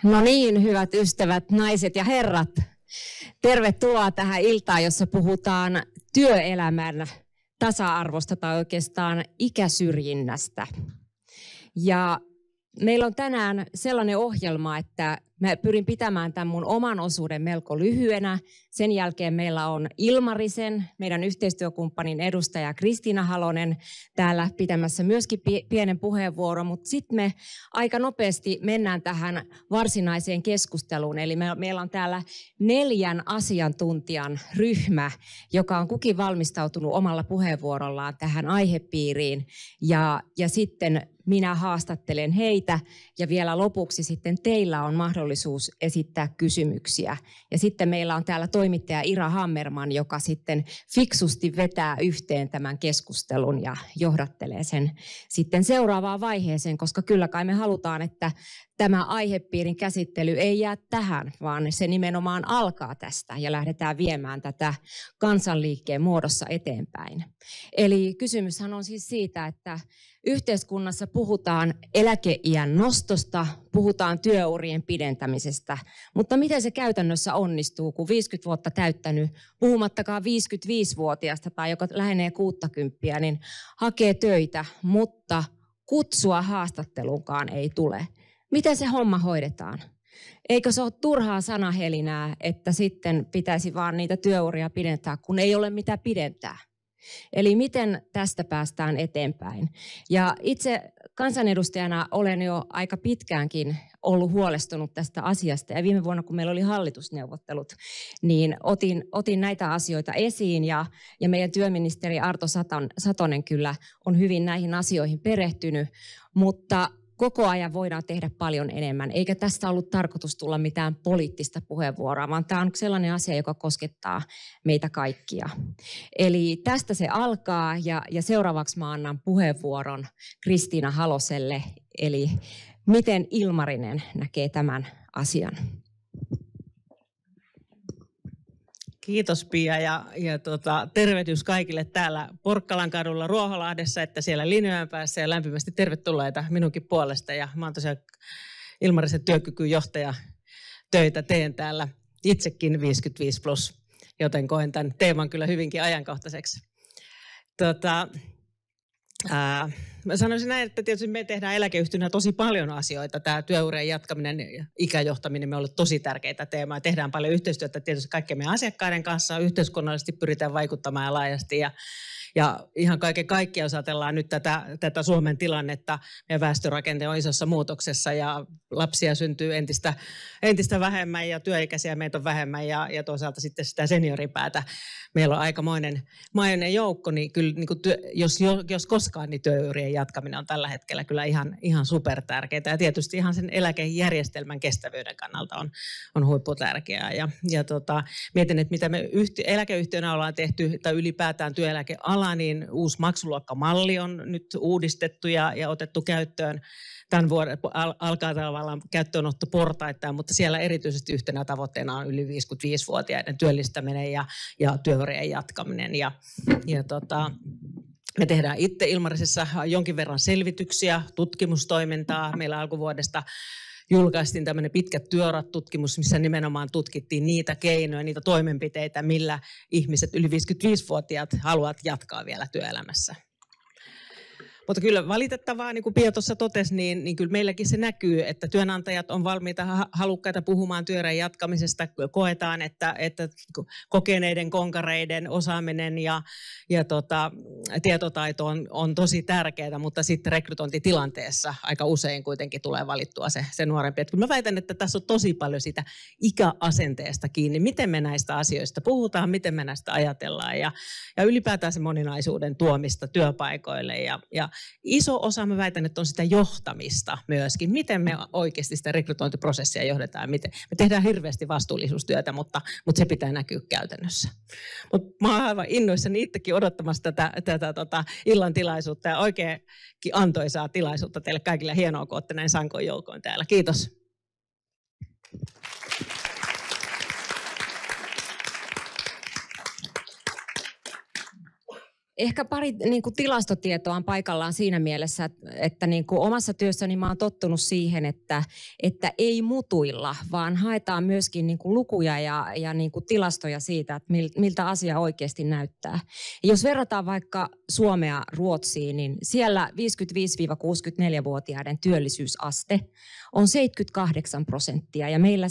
No niin, hyvät ystävät, naiset ja herrat. Tervetuloa tähän iltaan, jossa puhutaan työelämän tasa-arvosta tai oikeastaan ikäsyrjinnästä. Ja meillä on tänään sellainen ohjelma, että mä pyrin pitämään tämän mun oman osuuden melko lyhyenä. Sen jälkeen meillä on Ilmarisen, meidän yhteistyökumppanin edustaja Kristiina Halonen täällä pitämässä myöskin pienen puheenvuoron, mutta sitten me aika nopeasti mennään tähän varsinaiseen keskusteluun. Eli meillä on täällä 4 asiantuntijan ryhmä, joka on kukin valmistautunut omalla puheenvuorollaan tähän aihepiiriin ja sitten minä haastattelen heitä ja vielä lopuksi sitten teillä on mahdollisuus esittää kysymyksiä. Ja sitten meillä on täällä toimittaja Ira Hammerman, joka sitten fiksusti vetää yhteen tämän keskustelun ja johdattelee sen sitten seuraavaan vaiheeseen, koska kyllä kai me halutaan, että tämä aihepiirin käsittely ei jää tähän, vaan se nimenomaan alkaa tästä ja lähdetään viemään tätä kansanliikkeen muodossa eteenpäin. Eli kysymyshän on siis siitä, että yhteiskunnassa puhutaan eläkeiän nostosta, puhutaan työurien pidentämisestä, mutta miten se käytännössä onnistuu, kun 50 vuotta täyttänyt, puhumattakaan 55-vuotiaasta tai joka lähenee 60, niin hakee töitä, mutta kutsua haastatteluunkaan ei tule. Miten se homma hoidetaan? Eikö se ole turhaa sanahelinää, että sitten pitäisi vaan niitä työuria pidentää, kun ei ole mitä pidentää? Eli miten tästä päästään eteenpäin? Ja itse kansanedustajana olen jo aika pitkäänkin ollut huolestunut tästä asiasta. Ja viime vuonna, kun meillä oli hallitusneuvottelut, niin otin näitä asioita esiin. Ja meidän työministeri Arto Satonen kyllä on hyvin näihin asioihin perehtynyt, mutta koko ajan voidaan tehdä paljon enemmän, eikä tästä ollut tarkoitus tulla mitään poliittista puheenvuoroa, vaan tämä on sellainen asia, joka koskettaa meitä kaikkia. Eli tästä se alkaa ja seuraavaksi mä annan puheenvuoron Kristiina Haloselle, eli miten Ilmarinen näkee tämän asian. Kiitos Pia ja tervehdys kaikille täällä Porkkalan kadulla Ruoholahdessa, että siellä Linjoenpäässä ja lämpimästi tervetulleita minunkin puolesta. Ja mä oon tosiaan Ilmarisen työkykyjohtaja töitä teen täällä itsekin 55+, joten koen tämän teeman kyllä hyvinkin ajankohtaiseksi. Mä sanoisin näin, että tietysti me tehdään eläkeyhtiönä tosi paljon asioita. Tämä työurien jatkaminen ja ikäjohtaminen me on ollut tosi tärkeitä teemaa. Tehdään paljon yhteistyötä tietysti kaikkien meidän asiakkaiden kanssa. Yhteiskunnallisesti pyritään vaikuttamaan laajasti ja ihan kaiken kaikkiaan, jos ajatellaan nyt tätä Suomen tilannetta, meidän väestörakenne on isossa muutoksessa ja lapsia syntyy entistä vähemmän ja työikäisiä meitä on vähemmän ja toisaalta sitten sitä senioripäätä. Meillä on aikamoinen joukko, niin kyllä niin jos koskaan, niin työurien jatkaminen on tällä hetkellä kyllä ihan supertärkeää. Ja tietysti ihan sen eläkejärjestelmän kestävyyden kannalta on huipputärkeää. Mietin, että mitä me eläkeyhtiönä ollaan tehty, tai ylipäätään työeläkeala, niin uusi maksuluokkamalli on nyt uudistettu ja otettu käyttöön. Tämän vuoden alkaa tavallaan käyttöönotto portaittain, mutta siellä erityisesti yhtenä tavoitteena on yli 55-vuotiaiden työllistäminen ja työurien jatkaminen. Me tehdään itse Ilmarisessa jonkin verran selvityksiä, tutkimustoimintaa. Meillä alkuvuodesta julkaistiin tämmöinen pitkä työurat-tutkimus, missä nimenomaan tutkittiin niitä keinoja, niitä toimenpiteitä, millä ihmiset yli 55-vuotiaat haluavat jatkaa vielä työelämässä. Mutta kyllä valitettavaa, niin kuin Pia tuossa totesi, niin kyllä meilläkin se näkyy, että työnantajat on valmiita, halukkaita puhumaan työuran jatkamisesta. Koetaan, että kokeneiden konkareiden osaaminen ja tietotaito on tosi tärkeää, mutta sitten rekrytointitilanteessa aika usein kuitenkin tulee valittua se nuorempi. Että mä väitän, että tässä on tosi paljon sitä ikäasenteesta kiinni, miten me näistä asioista puhutaan, miten me näistä ajatellaan ja ylipäätään se moninaisuuden tuomista työpaikoille ja iso osa, mä väitän, että on sitä johtamista myöskin. Miten me oikeasti sitä rekrytointiprosessia johdetaan. Me tehdään hirveästi vastuullisuustyötä, mutta se pitää näkyä käytännössä. Mutta mä oon aivan innoissani itsekin odottamassa tätä illan tilaisuutta ja oikeinkin antoisaa tilaisuutta teille kaikille. Hienoa, kun olette näin sankoin joukoin täällä. Kiitos. Ehkä pari niin kuin tilastotietoa on paikallaan siinä mielessä, että niin kuin omassa työssäni mä oon tottunut siihen, että ei mutuilla, vaan haetaan myöskin niin kuin lukuja ja niin kuin tilastoja siitä, että miltä asia oikeasti näyttää. Ja jos verrataan vaikka Suomea Ruotsiin, niin siellä 55-64-vuotiaiden työllisyysaste on 78% ja meillä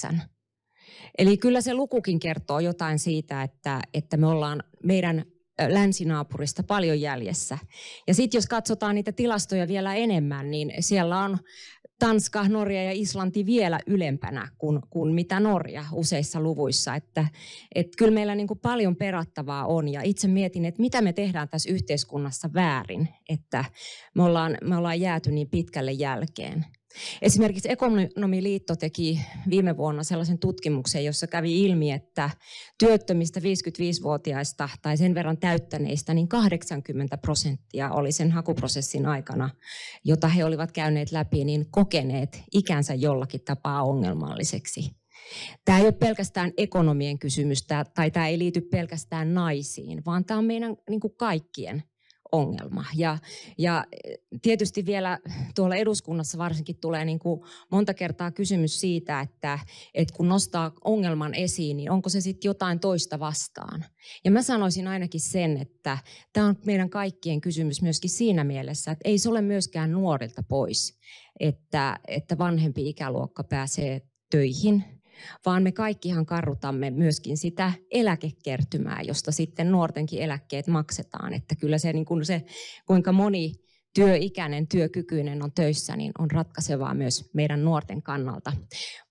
71,9%. Eli kyllä se lukukin kertoo jotain siitä, että me ollaan meidän länsinaapurista paljon jäljessä. Ja sitten jos katsotaan niitä tilastoja vielä enemmän, niin siellä on Tanska, Norja ja Islanti vielä ylempänä kuin mitä Norja useissa luvuissa. Että kyllä meillä niin kuin paljon perattavaa on ja itse mietin, että mitä me tehdään tässä yhteiskunnassa väärin, että me ollaan jääty niin pitkälle jälkeen. Esimerkiksi Ekonomiliitto teki viime vuonna sellaisen tutkimuksen, jossa kävi ilmi, että työttömistä 55-vuotiaista tai sen verran täyttäneistä, niin 80% oli sen hakuprosessin aikana, jota he olivat käyneet läpi, niin kokeneet ikänsä jollakin tapaa ongelmalliseksi. Tämä ei ole pelkästään ekonomien kysymys, tai tämä ei liity pelkästään naisiin, vaan tämä on meidän niin kuin kaikkien ongelma. Ja tietysti vielä tuolla eduskunnassa varsinkin tulee niin kuin monta kertaa kysymys siitä, että kun nostaa ongelman esiin, niin onko se sitten jotain toista vastaan. Ja mä sanoisin ainakin sen, että tämä on meidän kaikkien kysymys myöskin siinä mielessä, että ei se ole myöskään nuorilta pois, että vanhempi ikäluokka pääsee töihin, vaan me kaikkihan karrutamme myöskin sitä eläkekertymää, josta sitten nuortenkin eläkkeet maksetaan. Että kyllä se, niin kuin se kuinka moni työikäinen, työkykyinen on töissä, niin on ratkaisevaa myös meidän nuorten kannalta.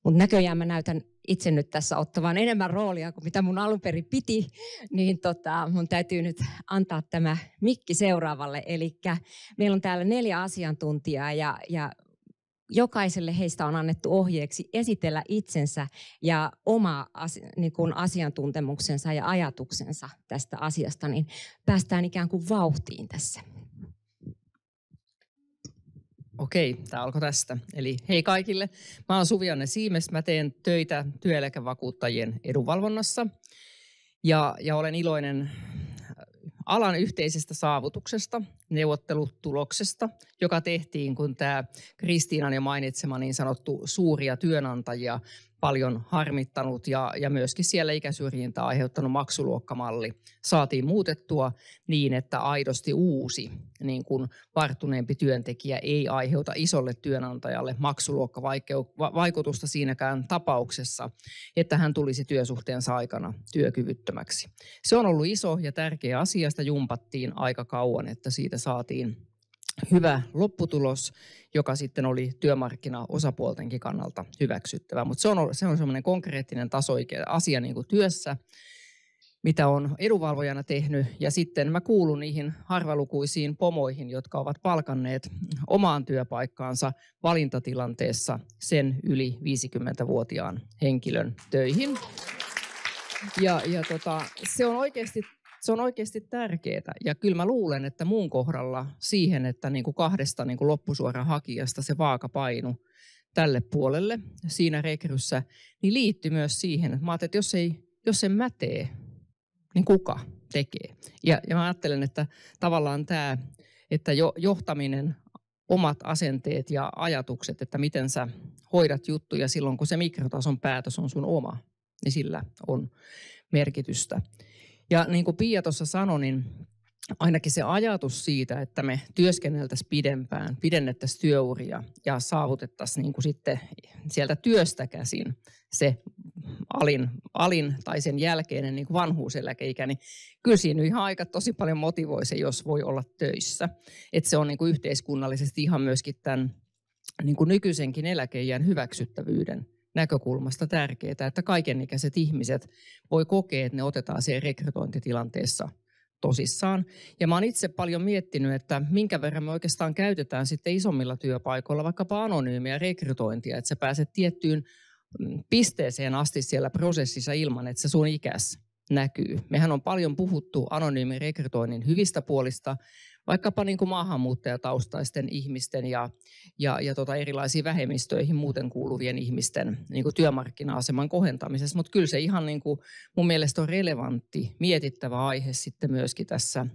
Mutta näköjään mä näytän itse nyt tässä ottavan enemmän roolia kuin mitä mun alun perin piti, niin mun täytyy nyt antaa tämä mikki seuraavalle. Eli meillä on täällä 4 asiantuntijaa ja jokaiselle heistä on annettu ohjeeksi esitellä itsensä ja oma asiantuntemuksensa ja ajatuksensa tästä asiasta, niin päästään ikään kuin vauhtiin tässä. Okei, tämä alkoi tästä. Eli hei kaikille, mä oon Suvi-Anne Siimes, mä teen töitä työeläkevakuuttajien edunvalvonnassa ja olen iloinen alan yhteisestä saavutuksesta, neuvottelutuloksesta, joka tehtiin, kun tämä Kristiinan jo mainitsema niin sanottu suuria työnantajia paljon harmittanut ja myöskin siellä ikäsyrjintää aiheuttanut maksuluokkamalli saatiin muutettua niin, että aidosti uusi niin kuin varttuneempi työntekijä ei aiheuta isolle työnantajalle maksuluokkavaikutusta siinäkään tapauksessa, että hän tulisi työsuhteensa aikana työkyvyttömäksi. Se on ollut iso ja tärkeä asia, sitä jumpattiin aika kauan, että siitä saatiin hyvä lopputulos, joka sitten oli työmarkkinaosapuoltenkin kannalta hyväksyttävä. Mutta se on semmoinen konkreettinen asia niin kuin työssä, mitä on edunvalvojana tehnyt. Ja sitten mä kuulun niihin harvalukuisiin pomoihin, jotka ovat palkanneet omaan työpaikkaansa valintatilanteessa sen yli 50-vuotiaan henkilön töihin. Se on oikeasti tärkeää ja kyllä mä luulen, että mun kohdalla siihen, että niin kuin 2 niin kuin loppusuoran hakijasta se vaaka painu tälle puolelle siinä rekryssä, niin liittyy myös siihen, että mä ajattelin, että jos en mä tee, niin kuka tekee? Ja mä ajattelen, että tavallaan tämä, että johtaminen, omat asenteet ja ajatukset, että miten sä hoidat juttuja silloin, kun se mikrotason päätös on sun oma, niin sillä on merkitystä. Ja niin kuin Pia tuossa sanoi, niin ainakin se ajatus siitä, että me työskenneltäisiin pidempään, pidennettäisiin työuria ja saavutettaisiin niin kuin sitten sieltä työstä käsin se alin tai sen jälkeinen niin kuin vanhuuseläkeikä, niin kyllä siinä ihan aika tosi paljon motivoi se, jos voi olla töissä. Että se on niin kuin yhteiskunnallisesti ihan myöskin tämän niin kuin nykyisenkin eläkeiän hyväksyttävyyden näkökulmasta tärkeää, että kaikenikäiset ihmiset voi kokea, että ne otetaan siellä rekrytointitilanteessa tosissaan. Ja mä oon itse paljon miettinyt, että minkä verran me oikeastaan käytetään sitten isommilla työpaikoilla vaikkapa anonyymiä rekrytointia, että sä pääset tiettyyn pisteeseen asti siellä prosessissa ilman, että se sun ikäs näkyy. Mehän on paljon puhuttu anonyymin rekrytoinnin hyvistä puolista, vaikkapa niin kuin maahanmuuttajataustaisten ihmisten ja erilaisiin vähemmistöihin muuten kuuluvien ihmisten niin kuin työmarkkina-aseman kohentamisessa. Mutta kyllä se ihan niin kuin mun mielestä on relevantti, mietittävä aihe sitten myöskin tässä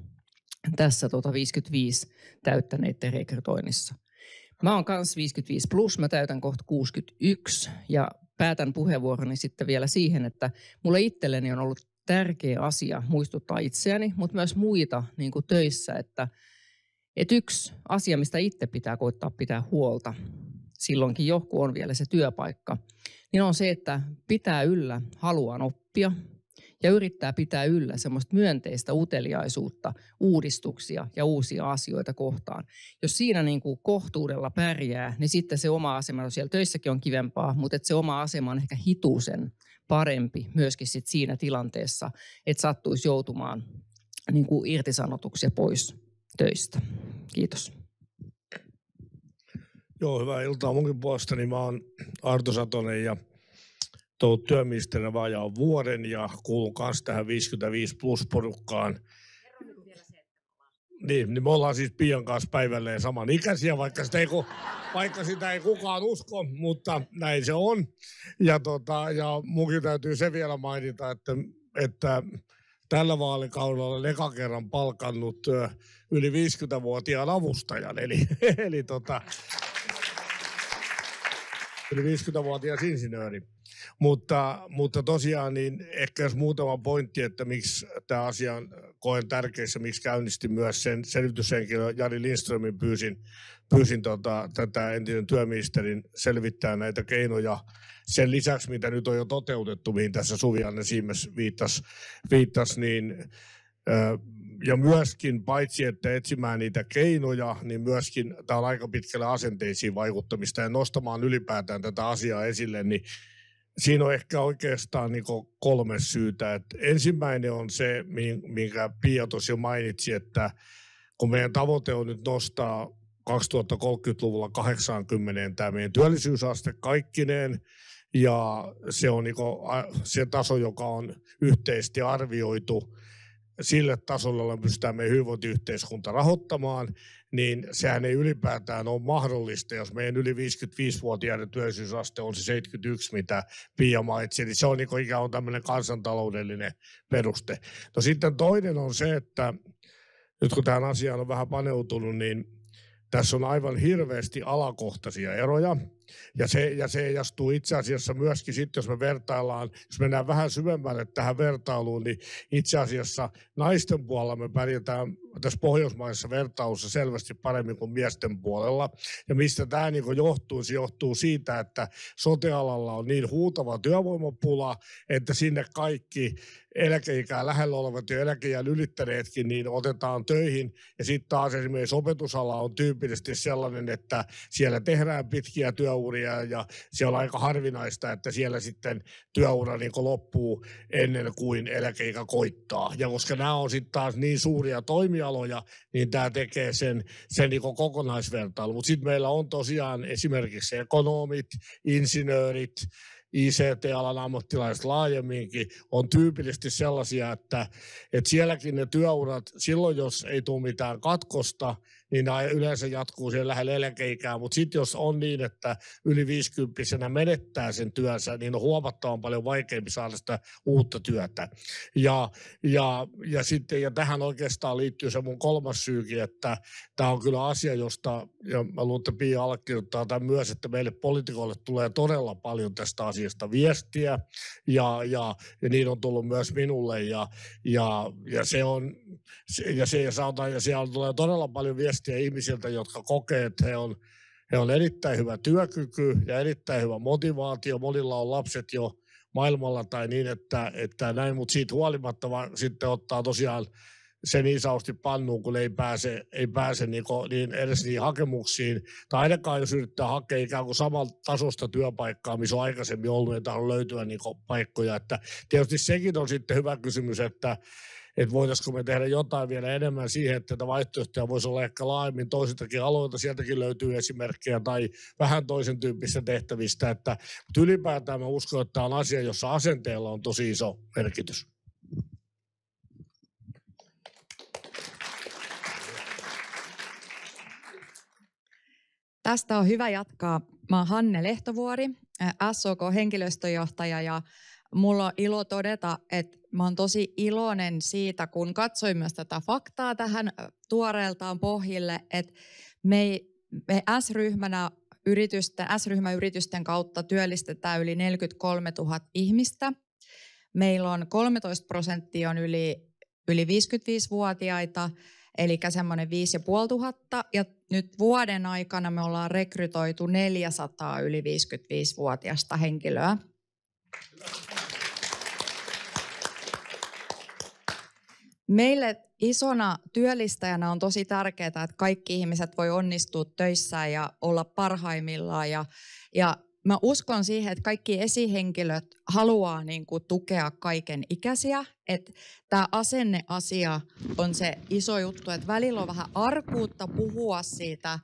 55 täyttäneiden rekrytoinnissa. Mä oon kans 55 plus, mä täytän kohta 61 ja päätän puheenvuoroni sitten vielä siihen, että mulle itselleni on ollut tärkeä asia muistuttaa itseäni, mutta myös muita niin kuin töissä, että yksi asia, mistä itse pitää koittaa pitää huolta, silloinkin kun on vielä se työpaikka, niin on se, että pitää yllä haluaan oppia ja yrittää pitää yllä semmoista myönteistä uteliaisuutta, uudistuksia ja uusia asioita kohtaan. Jos siinä niin kuin kohtuudella pärjää, niin sitten se oma asema, no siellä töissäkin on kivempaa, mutta että se oma asema on ehkä hitusen parempi myöskin sit siinä tilanteessa, että sattuisi joutumaan niin kuin irtisanotuksi ja pois töistä. Kiitos. Joo, hyvää iltaa munkin puolestani. Mä oon Arto Satonen ja tullut työministerinä vajaan vuoden ja kuulun kanssa tähän 55 plus porukkaan. Niin me ollaan siis Pian kanssa päivälleen samanikäisiä, vaikka sitä ei kukaan usko, mutta näin se on. Ja munkin täytyy se vielä mainita, että tällä vaalikaudella olen eka kerran palkannut yli 50-vuotiaan avustajan, eli yli 50-vuotias insinööri. Mutta tosiaan niin ehkä jos muutama pointti, että miksi tämä asia koen tärkeissä, miksi käynnistin myös sen selvityshenkilö Jari Lindströmin pyysin tätä entisen työministerin selvittää näitä keinoja sen lisäksi, mitä nyt on jo toteutettu, mihin tässä Suvi-Anne Siimes viittasi niin ja myöskin paitsi, että etsimään niitä keinoja, niin myöskin tämä on aika pitkälle asenteisiin vaikuttamista ja nostamaan ylipäätään tätä asiaa esille, niin siinä on ehkä oikeastaan niin 3 syytä. Että ensimmäinen on se, minkä Pia tuossa jo mainitsi, että kun meidän tavoite on nyt nostaa 2030-luvulla 80 tämä meidän työllisyysaste kaikkineen, ja se on niin se taso, joka on yhteisesti arvioitu sille tasolle, jolla pystytään meidän hyvinvointiyhteiskunta rahoittamaan, niin sehän ei ylipäätään ole mahdollista, jos meidän yli 55-vuotiaiden työllisyysaste on se 71, mitä Pia mainitsi. Eli se on niin ikään kuin tämmöinen kansantaloudellinen peruste. No sitten toinen on se, että nyt kun tähän asiaan on vähän paneutunut, niin tässä on aivan hirveästi alakohtaisia eroja. Ja se heijastuu itse asiassa myöskin sitten, jos me vertaillaan, jos mennään vähän syvemmälle tähän vertailuun, niin itse asiassa naisten puolella me pärjätään tässä pohjoismaisessa vertailussa selvästi paremmin kuin miesten puolella. Ja mistä tämä niin johtuu? Se johtuu siitä, että sote-alalla on niin huutava työvoimapula, että sinne kaikki eläkeikää lähellä olevat ja eläkeiän ylittäneetkin niin otetaan töihin. Ja sitten taas esimerkiksi opetusala on tyypillisesti sellainen, että siellä tehdään pitkiä työuria ja siellä on aika harvinaista, että siellä sitten työura niin loppuu ennen kuin eläkeikä koittaa. Ja koska nämä on sitten taas niin suuria toimialoja, niin tämä tekee sen niin kokonaisvertailu. Mutta sitten meillä on tosiaan esimerkiksi ekonomit, insinöörit, ICT-alan ammattilaiset laajemminkin on tyypillisesti sellaisia, että sielläkin ne työurat, silloin jos ei tule mitään katkosta, niin nämä yleensä jatkuu siellä lähellä eläkeikää, mutta sitten jos on niin, että yli 50-vuotiaana menettää sen työnsä, niin on huomattavan paljon vaikeampi saada sitä uutta työtä. Ja tähän oikeastaan liittyy se mun 3. syykin, että tämä on kyllä asia, josta, ja mä luulen, että Pia allekirjoittaa tämän myös, että meille poliitikoille tulee todella paljon tästä asiasta viestiä, ja niin on tullut myös minulle, ja siellä tulee todella paljon viestiä ihmisiltä, jotka kokee, että he on erittäin hyvä työkyky ja erittäin hyvä motivaatio. Monilla on lapset jo maailmalla tai niin, että näin, mutta siitä huolimatta sitten ottaa tosiaan se niin sausti pannuun, kun ei pääse niin edes niihin hakemuksiin. Tai ainakaan jos yrittää hakea ikään kuin samalta tasosta työpaikkaa, missä on aikaisemmin ollut, niin tahdo löytyä niin paikkoja. Että tietysti sekin on sitten hyvä kysymys, että voitaisiinko me tehdä jotain vielä enemmän siihen, että tätä vaihtoehtoja voisi olla ehkä laajemmin toisiltakin aloilta. Sieltäkin löytyy esimerkkejä tai vähän toisen tyyppistä tehtävistä. Mutta ylipäätään mä uskon, että tämä on asia, jossa asenteella on tosi iso merkitys. Tästä on hyvä jatkaa. Mä oon Hanne Lehtovuori, SOK-henkilöstöjohtaja, ja mulla on ilo todeta, että mä oon tosi iloinen siitä, kun katsoin myös tätä faktaa tähän tuoreeltaan pohjille, että me S-ryhmänä S-ryhmän yritysten kautta työllistetään yli 43 000 ihmistä. Meillä on 13% on yli 55-vuotiaita, eli semmoinen 5 500, ja nyt vuoden aikana me ollaan rekrytoitu 400 yli 55-vuotiaista henkilöä. Meille isona työllistäjänä on tosi tärkeää, että kaikki ihmiset voi onnistua töissään ja olla parhaimmillaan. Ja mä uskon siihen, että kaikki esihenkilöt haluaa niin kuin tukea kaiken ikäisiä. Että tämä asenneasia on se iso juttu, että välillä on vähän arkuutta puhua siitä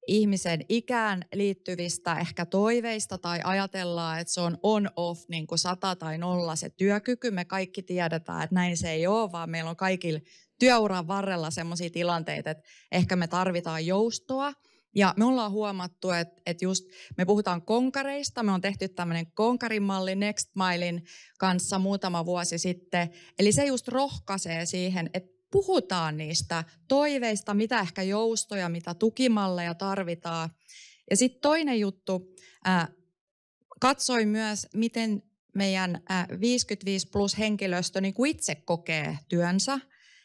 ihmisen ikään liittyvistä ehkä toiveista tai ajatellaan, että se on on-off niin kuin 100 tai 0 se työkyky. Me kaikki tiedetään, että näin se ei ole, vaan meillä on kaikilla työuran varrella sellaisia tilanteita, että ehkä me tarvitaan joustoa. Ja me ollaan huomattu, että just me puhutaan konkareista. Me on tehty tämmöinen konkarimalli Next Milein kanssa muutama vuosi sitten. Eli se just rohkaisee siihen, että puhutaan niistä toiveista, mitä ehkä joustoja, mitä tukimalleja tarvitaan. Ja sitten toinen juttu, katsoin myös, miten meidän 55 plus henkilöstö niin kuin itse kokee työnsä.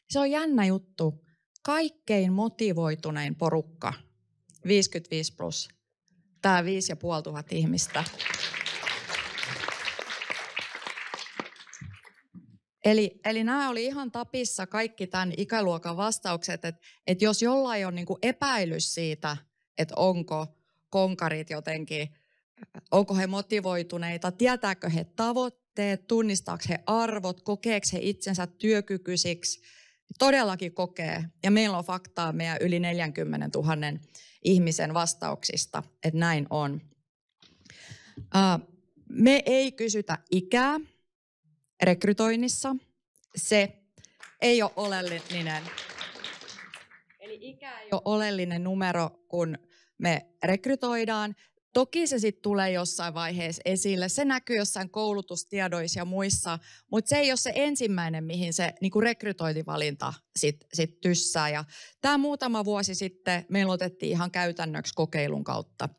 Se on jännä juttu. Kaikkein motivoitunein porukka, 55 plus, tämä 5 500 ihmistä. Eli nämä oli ihan tapissa kaikki tämän ikäluokan vastaukset, että jos jollain on niin kuin epäilys siitä, että onko konkarit jotenkin, onko he motivoituneita, tietääkö he tavoitteet, tunnistaako he arvot, kokeeko he itsensä työkykyisiksi, todellakin kokee. Ja meillä on faktaa meidän yli 40 000 ihmisen vastauksista, että näin on. Me ei kysytä ikää rekrytoinnissa. Se ei ole oleellinen. Eli ikä ei ole oleellinen numero, kun me rekrytoidaan. Toki se sitten tulee jossain vaiheessa esille. Se näkyy jossain koulutustiedoissa ja muissa, mutta se ei ole se ensimmäinen, mihin se niinku rekrytointivalinta sit tyssää. Ja tämä muutama vuosi sitten meillä otettiin ihan käytännöksi kokeilun kautta.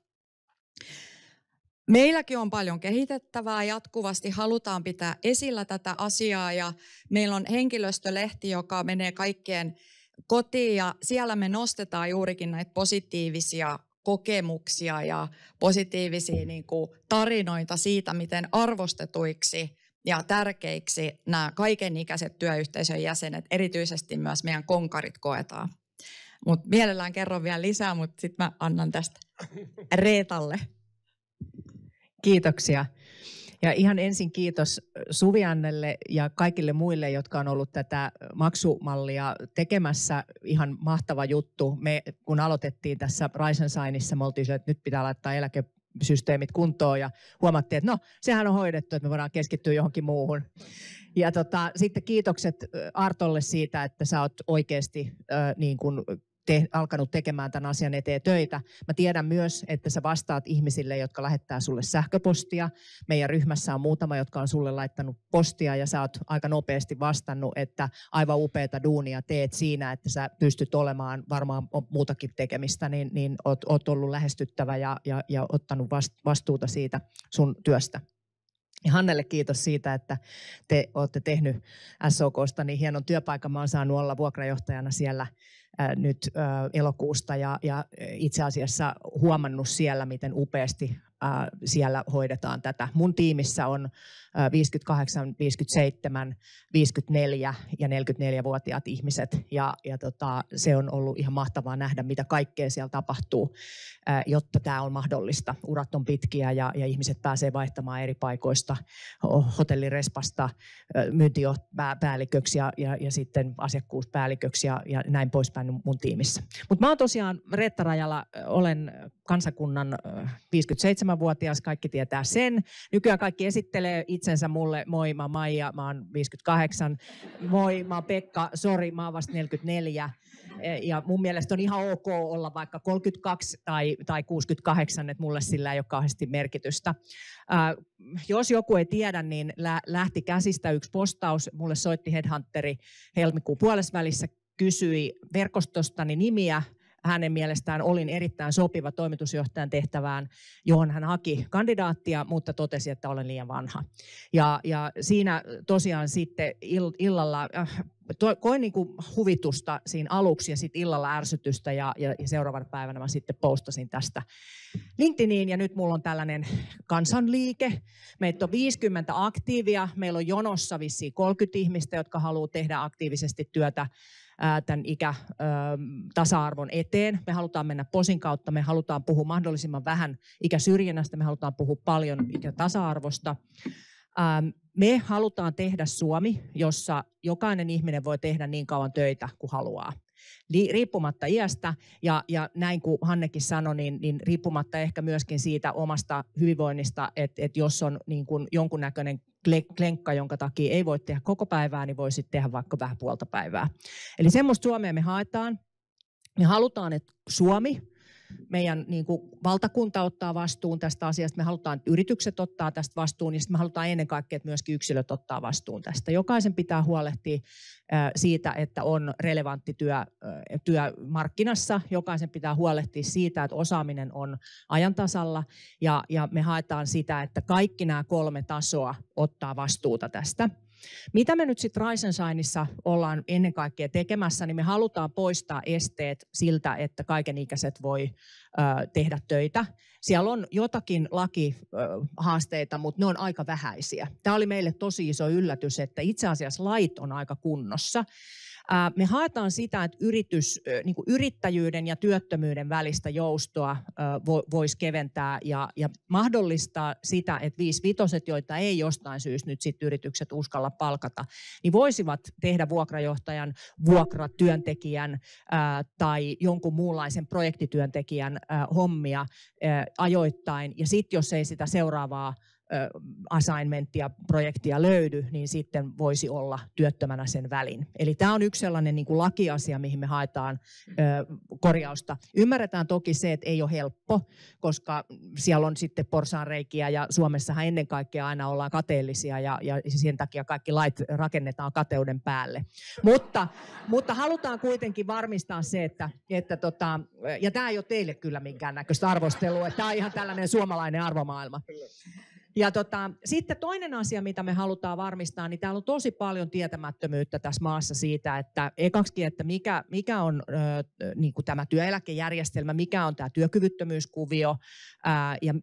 Meilläkin on paljon kehitettävää, jatkuvasti halutaan pitää esillä tätä asiaa ja meillä on henkilöstölehti, joka menee kaikkien kotiin ja siellä me nostetaan juurikin näitä positiivisia kokemuksia ja positiivisia niin kuin tarinoita siitä, miten arvostetuiksi ja tärkeiksi nämä kaikenikäiset työyhteisön jäsenet, erityisesti myös meidän konkarit koetaan. Mutta mielellään kerron vielä lisää, mutta sitten mä annan tästä Reetalle. Kiitoksia. Ja ihan ensin kiitos Suvi-Annelle ja kaikille muille, jotka on ollut tätä maksumallia tekemässä. Ihan mahtava juttu. Me kun aloitettiin tässä Rise and Signissa, me oltiin että nyt pitää laittaa eläkesysteemit kuntoon ja huomattiin, että no sehän on hoidettu, että me voidaan keskittyä johonkin muuhun. Ja sitten kiitokset Artolle siitä, että sä oot oikeasti niin kuin alkanut tekemään tämän asian eteen töitä. Mä tiedän myös, että sä vastaat ihmisille, jotka lähettää sulle sähköpostia. Meidän ryhmässä on muutama, jotka on sulle laittanut postia ja sä oot aika nopeasti vastannut, että aivan upeata duunia teet siinä, että sä pystyt olemaan, varmaan on muutakin tekemistä, niin oot ollut lähestyttävä ja ottanut vastuuta siitä sun työstä. Ja Hannelle kiitos siitä, että te olette tehnyt SOK:sta niin hienon työpaikan. Mä oon saanut olla vuokrajohtajana siellä nyt elokuusta ja itse asiassa huomannut siellä, miten upeasti siellä hoidetaan tätä. Mun tiimissä on 58, 57, 54 ja 44-vuotiaat ihmiset ja se on ollut ihan mahtavaa nähdä, mitä kaikkea siellä tapahtuu, jotta tämä on mahdollista. Urat on pitkiä ja ihmiset pääsee vaihtamaan eri paikoista, hotellirespasta myyntipäälliköksi ja sitten asiakkuuspäälliköksi ja näin poispäin mun tiimissä. Mutta mä oon tosiaan Reetta Rajala, olen kansakunnan 57-vuotias, kaikki tietää sen. Nykyään kaikki esittelee itsensä mulle. Moi, mä oon Maija, mä oon 58. Moi, mä oon Pekka, sori, mä oon vasta 44. Ja mun mielestä on ihan ok olla vaikka 32 tai 68, että mulle sillä ei ole kauheasti merkitystä. Jos joku ei tiedä, niin lähti käsistä yksi postaus. Mulle soitti headhunteri helmikuun puolesvälissä, kysyi verkostostani nimiä. Hänen mielestään olin erittäin sopiva toimitusjohtajan tehtävään, johon hän haki kandidaattia, mutta totesi, että olen liian vanha. Ja siinä tosiaan sitten illalla koin niin kuin huvitusta siinä aluksi ja sitten illalla ärsytystä ja seuraavana päivänä mä sitten postasin tästä LinkedIniin ja nyt mulla on tällainen kansanliike. Meitä on 50 aktiivia, meillä on jonossa vissiin 30 ihmistä, jotka haluaa tehdä aktiivisesti työtä tämän ikätasa-arvon eteen. Me halutaan mennä POSin kautta, me halutaan puhua mahdollisimman vähän ikäsyrjinnästä, me halutaan puhua paljon ikätasa-arvosta. Me halutaan tehdä Suomi, jossa jokainen ihminen voi tehdä niin kauan töitä kuin haluaa. Riippumatta iästä ja näin kuin Hannekin sanoi, niin riippumatta ehkä myöskin siitä omasta hyvinvoinnista, että jos on niin kuin jonkunnäköinen klenkka, jonka takia ei voi tehdä koko päivää, niin voi sitten tehdä vaikka vähän puolta päivää. Eli semmoista Suomea me haetaan. Me halutaan, että Suomi, meidän niin kuin valtakunta ottaa vastuun tästä asiasta, me halutaan, että yritykset ottaa tästä vastuun ja me halutaan ennen kaikkea, että myöskin yksilöt ottaa vastuun tästä. Jokaisen pitää huolehtia siitä, että on relevantti työ markkinassa. Jokaisen pitää huolehtia siitä, että osaaminen on ajan tasalla ja me haetaan sitä, että kaikki nämä 3 tasoa ottaa vastuuta tästä. Mitä me nyt sitten Rise & Shinessa ollaan ennen kaikkea tekemässä, niin me halutaan poistaa esteet siltä, että kaikenikäiset voi tehdä töitä. Siellä on jotakin lakihaasteita, mutta ne on aika vähäisiä. Tämä oli meille tosi iso yllätys, että itse asiassa lait on aika kunnossa. Me haetaan sitä, että yrittäjyyden ja työttömyyden välistä joustoa voisi keventää ja mahdollistaa sitä, että 5-5, joita ei jostain syystä nyt sit yritykset uskalla palkata, niin voisivat tehdä vuokrajohtajan, vuokratyöntekijän tai jonkun muunlaisen projektityöntekijän hommia ajoittain. Ja sitten jos ei sitä seuraavaa assignmenttia, projektia löydy, niin sitten voisi olla työttömänä sen välin. Eli tämä on yksi sellainen niin kuin lakiasia, mihin me haetaan korjausta. Ymmärretään toki se, että ei ole helppo, koska siellä on sitten porsaanreikiä ja Suomessahan ennen kaikkea aina ollaan kateellisia ja sen takia kaikki lait rakennetaan kateuden päälle. Mutta halutaan kuitenkin varmistaa se, että ja tämä ei ole teille kyllä minkäännäköistä arvostelua, että tämä on ihan tällainen suomalainen arvomaailma. Ja sitten toinen asia, mitä me halutaan varmistaa, niin täällä on tosi paljon tietämättömyyttä tässä maassa siitä, että ekaksikin, että mikä on niin kuin tämä työeläkejärjestelmä, mikä on tämä työkyvyttömyyskuvio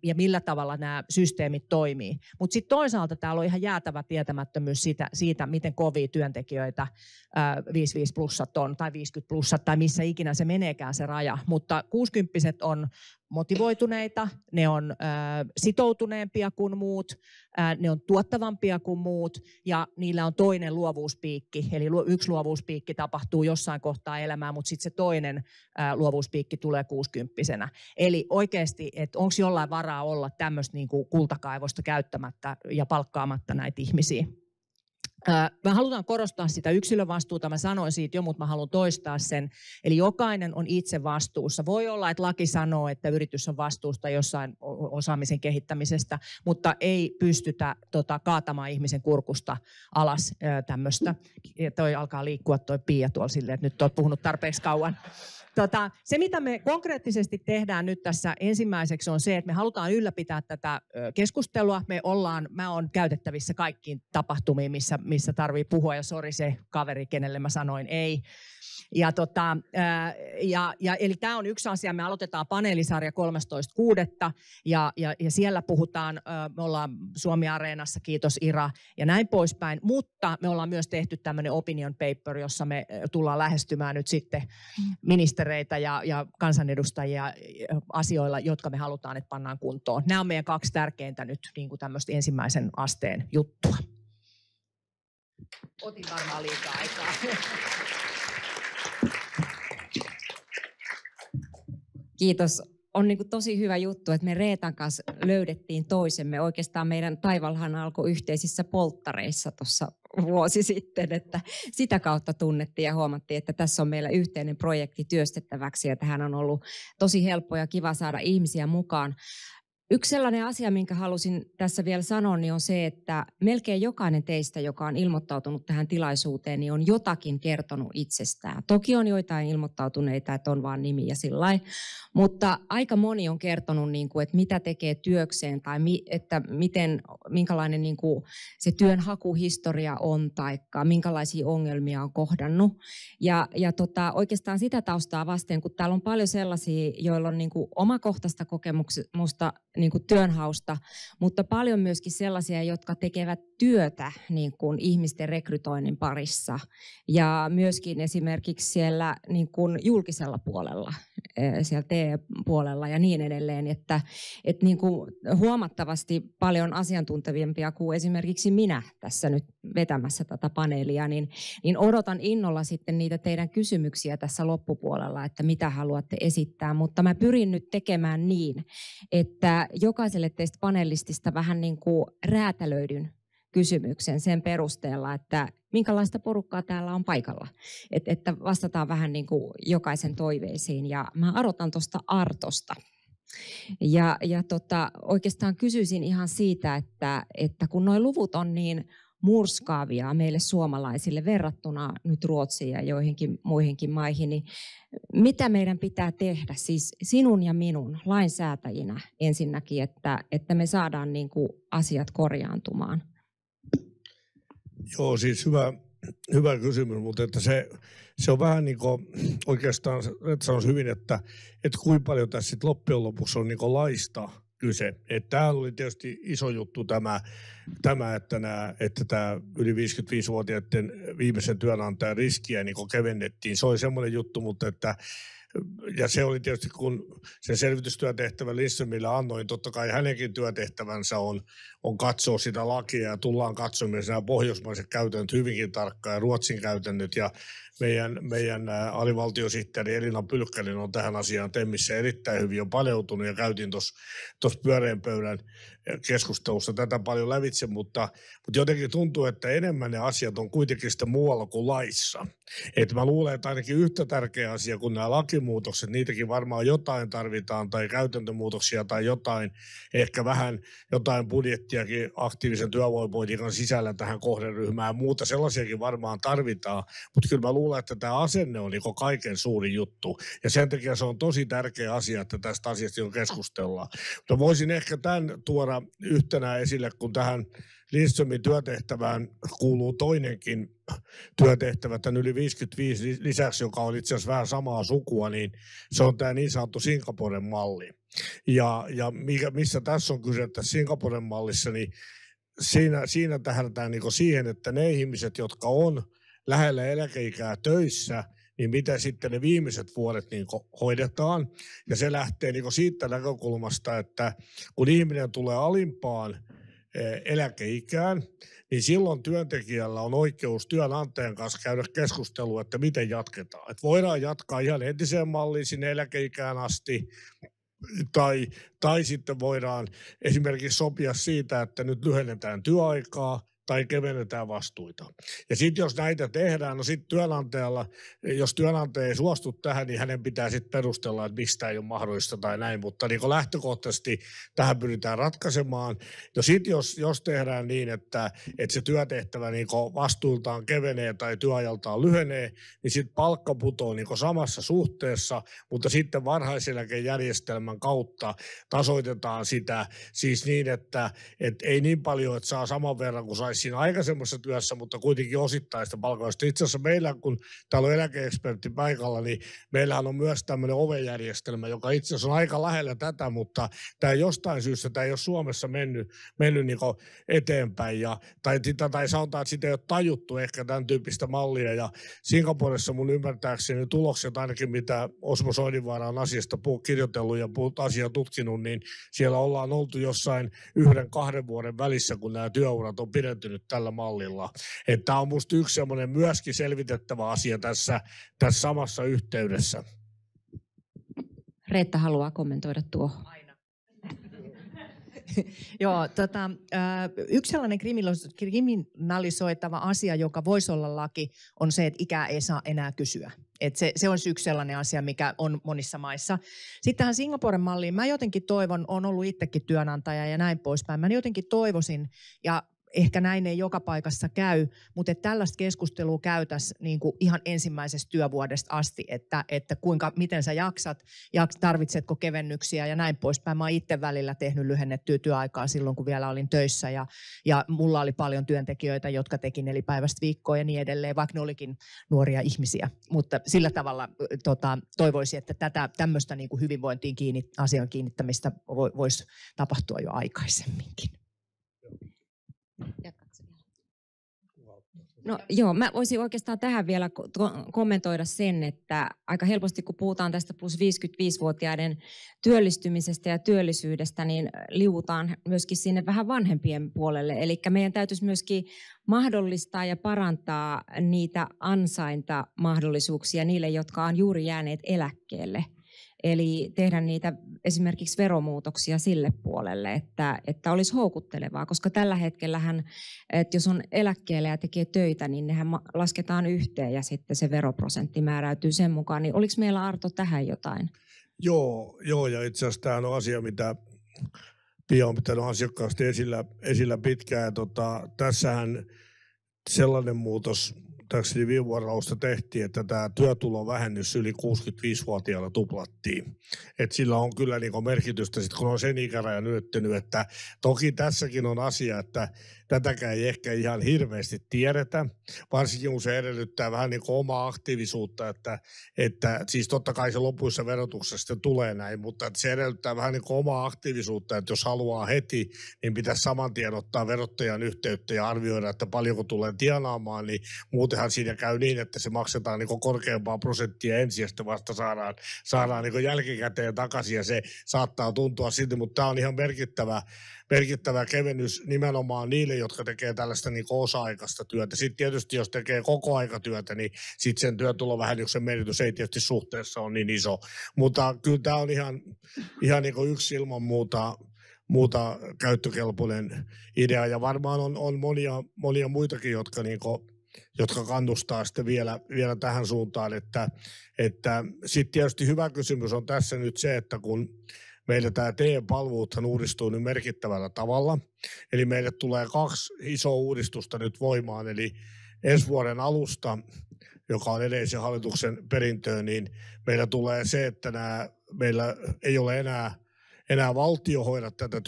ja millä tavalla nämä systeemit toimii. Mutta sitten toisaalta täällä on ihan jäätävä tietämättömyys siitä miten kovia työntekijöitä 55+ on tai 50+ tai missä ikinä se meneekään se raja. Mutta 60-vuotiaat on motivoituneita, ne on sitoutuneempia kuin muut, ne on tuottavampia kuin muut ja niillä on toinen luovuuspiikki. Eli yksi luovuuspiikki tapahtuu jossain kohtaa elämää, mutta sitten se toinen luovuuspiikki tulee 60-vuotiaana. Eli oikeasti, että onko jollain varaa olla tämmöistä niin kuin kultakaivosta käyttämättä ja palkkaamatta näitä ihmisiä. Me halutaan korostaa sitä yksilövastuuta, mä sanoin siitä jo, mutta mä haluan toistaa sen. Eli jokainen on itse vastuussa. Voi olla, että laki sanoo, että yritys on vastuusta jossain osaamisen kehittämisestä, mutta ei pystytä kaatamaan ihmisen kurkusta alas tämmöistä. Toi alkaa liikkua toi Pia tuolla silleen, että nyt olet puhunut tarpeeksi kauan. Se, mitä me konkreettisesti tehdään nyt tässä ensimmäiseksi on se, että me halutaan ylläpitää tätä keskustelua. Mä oon käytettävissä kaikkiin tapahtumiin, missä tarvii puhua ja sori se kaveri, kenelle mä sanoin ei. Eli tämä on yksi asia. Me aloitetaan paneelisarja 13.6. Ja siellä puhutaan, me ollaan Suomi-areenassa, kiitos Ira ja näin poispäin, mutta me ollaan myös tehty tämmöinen opinion paper, jossa me tullaan lähestymään nyt sitten ministereitä ja kansanedustajia asioilla, jotka me halutaan, että pannaan kuntoon. Nämä on meidän 2 tärkeintä nyt niin kuin tämmöistä ensimmäisen asteen juttua. Otin varmaan liikaa aikaa. Kiitos. On niin kuin tosi hyvä juttu, että me Reetan kanssa löydettiin toisemme. Oikeastaan meidän taivalhan alkoi yhteisissä polttareissa tuossa vuosi sitten, että sitä kautta tunnettiin ja huomattiin, että tässä on meillä yhteinen projekti työstettäväksi ja tähän on ollut tosi helppo ja kiva saada ihmisiä mukaan. Yksi sellainen asia, minkä halusin tässä vielä sanoa, niin on se, että melkein jokainen teistä, joka on ilmoittautunut tähän tilaisuuteen, niin on jotakin kertonut itsestään. Toki on joitain ilmoittautuneita, että on vaan nimi ja sillä lailla, mutta aika moni on kertonut, että mitä tekee työkseen tai että minkälainen se työnhakuhistoria on tai minkälaisia ongelmia on kohdannut. Ja oikeastaan sitä taustaa vasten, kun täällä on paljon sellaisia, joilla on omakohtaista kokemusta työnhausta, mutta paljon myöskin sellaisia, jotka tekevät työtä ihmisten rekrytoinnin parissa ja myöskin esimerkiksi siellä julkisella puolella, siellä TE-puolella ja niin edelleen, että huomattavasti paljon asiantuntevimpia kuin esimerkiksi minä tässä nyt vetämässä tätä paneelia, niin odotan innolla sitten niitä teidän kysymyksiä tässä loppupuolella, että mitä haluatte esittää, mutta mä pyrin nyt tekemään niin, että jokaiselle teistä panelistista vähän räätälöidyn kysymyksen sen perusteella, että minkälaista porukkaa täällä on paikalla. Että vastataan vähän jokaisen toiveisiin. Ja mä aloitan tuosta Artosta. Ja oikeastaan kysyisin ihan siitä, että kun nuo luvut on niin murskaavia meille suomalaisille verrattuna nyt Ruotsiin ja joihinkin muihinkin maihin, niin mitä meidän pitää tehdä, siis sinun ja minun lainsäätäjinä ensinnäkin, että me saadaan asiat korjaantumaan? Joo, siis hyvä kysymys, mutta että se on vähän oikeastaan, että sanoisi hyvin, että kuinka paljon tässä sitten loppujen lopuksi on laista kyse. Tämä oli tietysti iso juttu tämä että tämä yli 55-vuotiaiden viimeisen työnantajan riskiä kevennettiin. Se oli semmoinen juttu, mutta ja se oli tietysti, kun sen selvitystyötehtävän Lindströmille annoin, totta kai hänenkin työtehtävänsä on katsoa sitä lakia ja tullaan katsomaan nämä pohjoismaiset käytännöt hyvinkin tarkkaan ja Ruotsin käytännöt ja meidän alivaltiosihteeri Elina Pylkkänen on tähän asiaan TEMissä erittäin hyvin jo paneutunut ja käytiin tuossa pyöreän pöydän keskustelussa tätä paljon lävitse, mutta jotenkin tuntuu, että enemmän ne asiat on kuitenkin sitten muualla kuin laissa. Että mä luulen, että ainakin yhtä tärkeä asia kuin nämä lakimuutokset, niitäkin varmaan jotain tarvitaan tai käytäntömuutoksia tai jotain, ehkä vähän jotain budjettiakin aktiivisen työvoimapolitiikan sisällä tähän kohderyhmään ja muuta, sellaisiakin varmaan tarvitaan, mutta kyllä mä luulen, että tämä asenne on kaiken suurin juttu ja sen takia se on tosi tärkeä asia, että tästä asiasta jo keskustellaan. Mutta voisin ehkä tämän tuoda yhtenä esille, kun tähän Lindströmin työtehtävään kuuluu toinenkin työtehtävä tämän yli 55 lisäksi, joka on itse asiassa vähän samaa sukua, niin se on tämä niin sanottu Singaporen malli. Ja missä tässä on kyse tässä Singaporen mallissa, niin siinä tähdätään siihen, että ne ihmiset, jotka on lähellä eläkeikää töissä, niin mitä sitten ne viimeiset vuodet hoidetaan. Ja se lähtee siitä näkökulmasta, että kun ihminen tulee alimpaan eläkeikään, niin silloin työntekijällä on oikeus työnantajan kanssa käydä keskustelua, että miten jatketaan. Että voidaan jatkaa ihan entiseen malliin sinne eläkeikään asti, tai sitten voidaan esimerkiksi sopia siitä, että nyt lyhennetään työaikaa, tai kevennetään vastuita. Ja sitten jos näitä tehdään, no sitten työnantajalla, jos työnantaja ei suostu tähän, niin hänen pitää sitten perustella, että mistä ei ole mahdollista tai näin, mutta lähtökohtaisesti tähän pyritään ratkaisemaan. No sitten jos tehdään niin, että se työtehtävä vastuultaan kevenee tai työajaltaan lyhenee, niin sitten palkka putoo samassa suhteessa, mutta sitten varhaiseläkejärjestelmän kautta tasoitetaan sitä siis niin, että ei niin paljon, että saa saman verran kuin sai siinä aikaisemmassa työssä, mutta kuitenkin osittaista palkausta. Itse asiassa meillä, kun täällä on eläke-ekspertti paikalla, niin meillähän on myös tämmöinen ovejärjestelmä, joka itse asiassa on aika lähellä tätä, mutta tämä jostain syystä tämä ei ole Suomessa mennyt eteenpäin. Tai sanotaan, että sitä ei ole tajuttu ehkä tämän tyyppistä mallia. Ja Singaporessa mun ymmärtääkseni tulokset ainakin, mitä Osmo Soininvaara on asiasta kirjoitellut ja asiaa tutkinut, niin siellä ollaan oltu jossain 1-2 vuoden välissä, kun nämä työurat on pidentynyt tällä mallilla. Tämä on musta yksi semmoinen myöskin selvitettävä asia tässä samassa yhteydessä. Reetta haluaa kommentoida tuohon. Joo, yksi sellainen kriminalisoitava asia, joka voisi olla laki, on se, että ikää ei saa enää kysyä. Et se on yksi sellainen asia, mikä on monissa maissa. Sitten tähän Singaporen malliin mä jotenkin toivon, olen ollut itsekin työnantaja ja näin poispäin. Mä jotenkin toivoisin, ja ehkä näin ei joka paikassa käy, mutta että tällaista keskustelua käytäisiin niin kuin ihan ensimmäisestä työvuodesta asti, että miten sä jaksat, tarvitsetko kevennyksiä ja näin poispäin. Mä oon itse välillä tehnyt lyhennettyä työaikaa silloin, kun vielä olin töissä ja mulla oli paljon työntekijöitä, jotka teki 4 päivästä viikkoa ja niin edelleen, vaikka ne olikin nuoria ihmisiä. Mutta sillä tavalla toivoisin, että tämmöistä niin kuin hyvinvointiin asian kiinnittämistä voisi tapahtua jo aikaisemminkin. No joo, mä voisin oikeastaan tähän vielä kommentoida sen, että aika helposti kun puhutaan tästä plus 55-vuotiaiden työllistymisestä ja työllisyydestä, niin liuutaan myöskin sinne vähän vanhempien puolelle. Eli meidän täytyisi myöskin mahdollistaa ja parantaa niitä ansaintamahdollisuuksia niille, jotka on juuri jääneet eläkkeelle. Eli tehdä niitä esimerkiksi veromuutoksia sille puolelle, että olisi houkuttelevaa, koska tällä hetkellähän, että jos on eläkkeellä ja tekee töitä, niin nehän lasketaan yhteen ja sitten se veroprosentti määräytyy sen mukaan. Niin oliko meillä, Arto, tähän jotain? Joo, ja itse asiassa tämä on asia, mitä Pia on pitänyt asiakkaasti esillä pitkään. Tässähän sellainen muutos täkseni viime vuoden alusta tehtiin, että tämä työtulovähennys yli 65-vuotiailla tuplattiin. Et sillä on kyllä niinku merkitystä, sit kun on sen ikärajan ylittänyt, että toki tässäkin on asia, että tätäkään ei ehkä ihan hirveästi tiedetä, varsinkin kun se edellyttää vähän niin kuin omaa aktiivisuutta, että siis totta kai se lopuissa verotuksessa sitten tulee näin, mutta se edellyttää vähän niin kuin omaa aktiivisuutta, että jos haluaa heti, niin pitäisi saman tien ottaa verottajan yhteyttä ja arvioida, että paljonko tulee tienaamaan, niin muutenhan siinä käy niin, että se maksetaan niin kuin korkeampaa prosenttia ensin ja sitten vasta saadaan niin kuin jälkikäteen takaisin ja se saattaa tuntua siltä, mutta tämä on ihan merkittävä kevennys nimenomaan niille, jotka tekee tällaista niin kuin osa-aikaista työtä. Sitten tietysti, jos tekee koko aikatyötä, niin sitten sen työtulovähennyksen merkitys ei tietysti suhteessa ole niin iso. Mutta kyllä tämä on ihan niin kuin yksi ilman muuta käyttökelpoinen idea. Ja varmaan on monia muitakin, jotka kannustaa sitten vielä tähän suuntaan. Että sitten tietysti hyvä kysymys on tässä nyt se, että kun meillä tämä TE-palveluuthan uudistuu nyt merkittävällä tavalla. Eli meille tulee 2 isoa uudistusta nyt voimaan. Eli ensi vuoden alusta, joka on edellisen hallituksen perintöä, niin meillä tulee se, että meillä ei ole enää valtio hoida tätä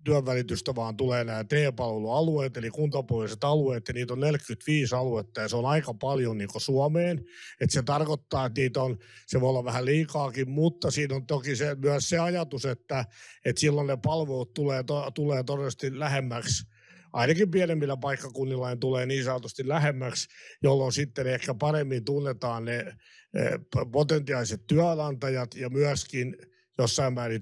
työnvälitystä, vaan tulee nämä TE-palvelualueet, eli kuntapohjaiset alueet, ja niitä on 45 aluetta, ja se on aika paljon niin kuin Suomeen. Että se tarkoittaa, että se voi olla vähän liikaakin, mutta siinä on toki myös se ajatus, että silloin ne palvelut tulee todennäköisesti lähemmäksi, ainakin pienemmillä paikkakunnilla ne tulee niin sanotusti lähemmäksi, jolloin sitten ehkä paremmin tunnetaan ne potentiaaliset työnantajat ja myöskin jossain määrin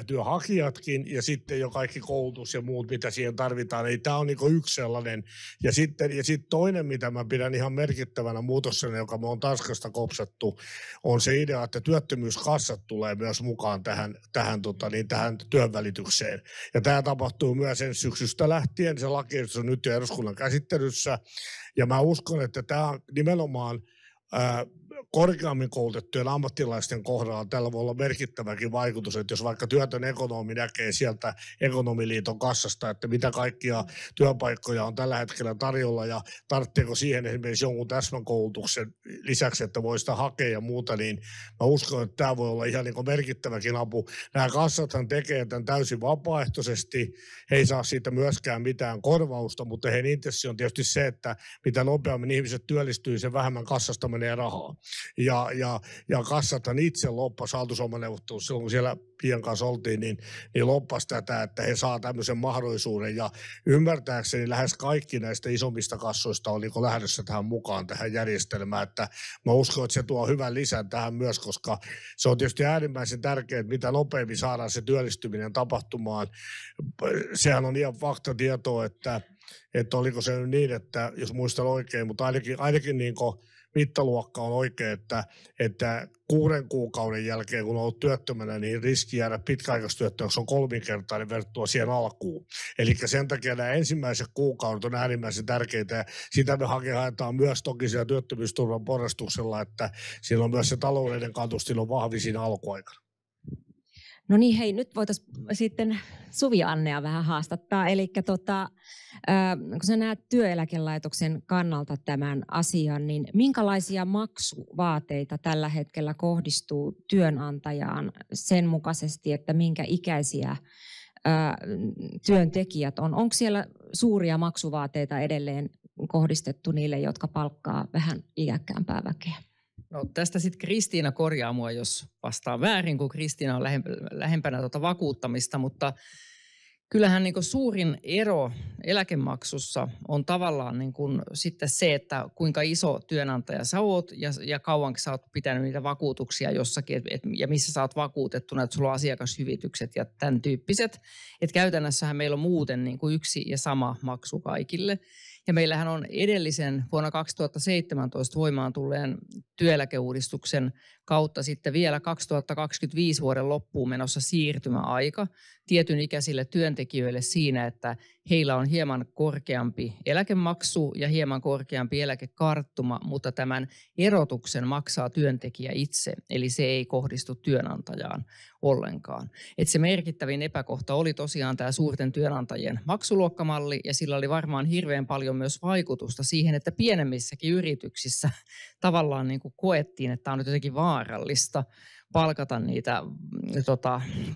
työnhakijatkin ja sitten jo kaikki koulutus ja muut, mitä siihen tarvitaan. Eli tämä on niin kuin yksi sellainen. Ja sitten toinen, mitä mä pidän ihan merkittävänä muutoksena, joka me on Tanskasta kopsattu, on se idea, että työttömyyskassat tulee myös mukaan tähän työnvälitykseen. Ja tämä tapahtuu myös ensi syksystä lähtien. Se lakiesitys on nyt jo eduskunnan käsittelyssä. Ja mä uskon, että tämä on nimenomaan korkeammin koulutettujen ammattilaisten kohdalla tällä voi olla merkittäväkin vaikutus, että jos vaikka työtön ekonomi näkee sieltä Ekonomiliiton kassasta, että mitä kaikkia työpaikkoja on tällä hetkellä tarjolla ja tarvitseeko siihen esimerkiksi jonkun täsmäkoulutuksen lisäksi, että voi sitä hakea ja muuta, niin mä uskon, että tämä voi olla ihan niin kuin merkittäväkin apu. Nämä kassathan tekee tämän täysin vapaaehtoisesti, he ei saa siitä myöskään mitään korvausta, mutta heidän intressi on tietysti se, että mitä nopeammin ihmiset työllistyy, sen vähemmän kassasta menee rahaa. Ja kassathan itse loppasi hallitusohjelmaneuvottelussa silloin, kun siellä Pian kanssa oltiin, niin loppasi tätä, että he saa tämmöisen mahdollisuuden. Ja ymmärtääkseni lähes kaikki näistä isommista kassoista on niin lähdössä tähän mukaan tähän järjestelmään. Että mä uskon, että se tuo hyvän lisän tähän myös, koska se on tietysti äärimmäisen tärkeää, että mitä nopeammin saadaan se työllistyminen tapahtumaan. Sehän on ihan faktatietoa, että oliko se niin, että jos muistan oikein, mutta ainakin niin kuin mittaluokka on oikein, että 6 kuukauden jälkeen, kun on ollut työttömänä, niin riski jäädä pitkäaikaistyöttömäksi on 3-kertainen verrattuna siihen alkuun. Eli sen takia nämä ensimmäiset kuukaudet on äärimmäisen tärkeitä, ja sitä me haetaan myös toki siellä työttömyysturvan porrastuksella, että siinä on myös se taloudellinen kannustin on vahvi siinä alkuaikana. No niin, hei, nyt voitaisiin sitten Suvi-Annea vähän haastattaa. Eli kun sä näet työeläkelaitoksen kannalta tämän asian, niin minkälaisia maksuvaateita tällä hetkellä kohdistuu työnantajaan sen mukaisesti, että minkä ikäisiä työntekijät on? Onko siellä suuria maksuvaateita edelleen kohdistettu niille, jotka palkkaa vähän iäkkäämpää väkeä? No, tästä sitten Kristiina korjaa mua, jos vastaa väärin, kun Kristiina on lähempänä vakuuttamista, mutta kyllähän niin kuin suurin ero eläkemaksussa on tavallaan niin kuin sitten se, että kuinka iso työnantaja sä oot ja kauanko sä oot pitänyt niitä vakuutuksia jossakin ja missä sä oot vakuutettuna, että sulla on asiakashyvitykset ja tämän tyyppiset. Että käytännössähän meillä on muuten niin kuin yksi ja sama maksu kaikille. Ja meillähän on edellisen vuonna 2017 voimaan tulleen työeläkeuudistuksen kautta sitten vielä 2025 vuoden loppuun menossa siirtymäaika tietyn ikäisille työntekijöille siinä, että heillä on hieman korkeampi eläkemaksu ja hieman korkeampi eläkekarttuma, mutta tämän erotuksen maksaa työntekijä itse, eli se ei kohdistu työnantajaan ollenkaan. Et se merkittävin epäkohta oli tosiaan tämä suurten työnantajien maksuluokkamalli, ja sillä oli varmaan hirveän paljon myös vaikutusta siihen, että pienemmissäkin yrityksissä tavallaan niin kuin koettiin, että tämä on nyt jotenkin vaarallista palkata niitä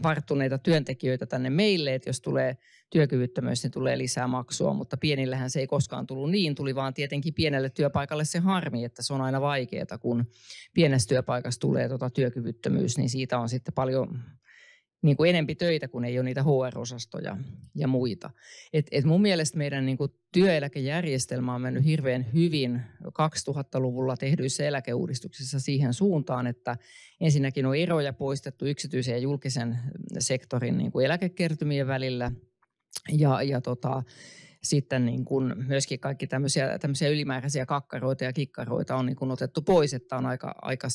varttuneita työntekijöitä tänne meille, että jos tulee työkyvyttömyys, niin tulee lisää maksua, mutta pienillähän se ei koskaan tullut niin, tuli vaan tietenkin pienelle työpaikalle se harmi, että se on aina vaikeaa, kun pienessä työpaikassa tulee työkyvyttömyys, niin siitä on sitten paljon niin kuin enempi töitä, kun ei ole niitä HR-osastoja ja muita. Et mun mielestä meidän niin kuin työeläkejärjestelmä on mennyt hirveän hyvin 2000-luvulla tehdyissä eläkeuudistuksissa siihen suuntaan, että ensinnäkin on eroja poistettu yksityisen ja julkisen sektorin niin kuin eläkekertymien välillä ja sitten niin kuin myöskin kaikki tämmöisiä ylimääräisiä kakkaroita ja kikkaroita on niin kuin otettu pois, että on aika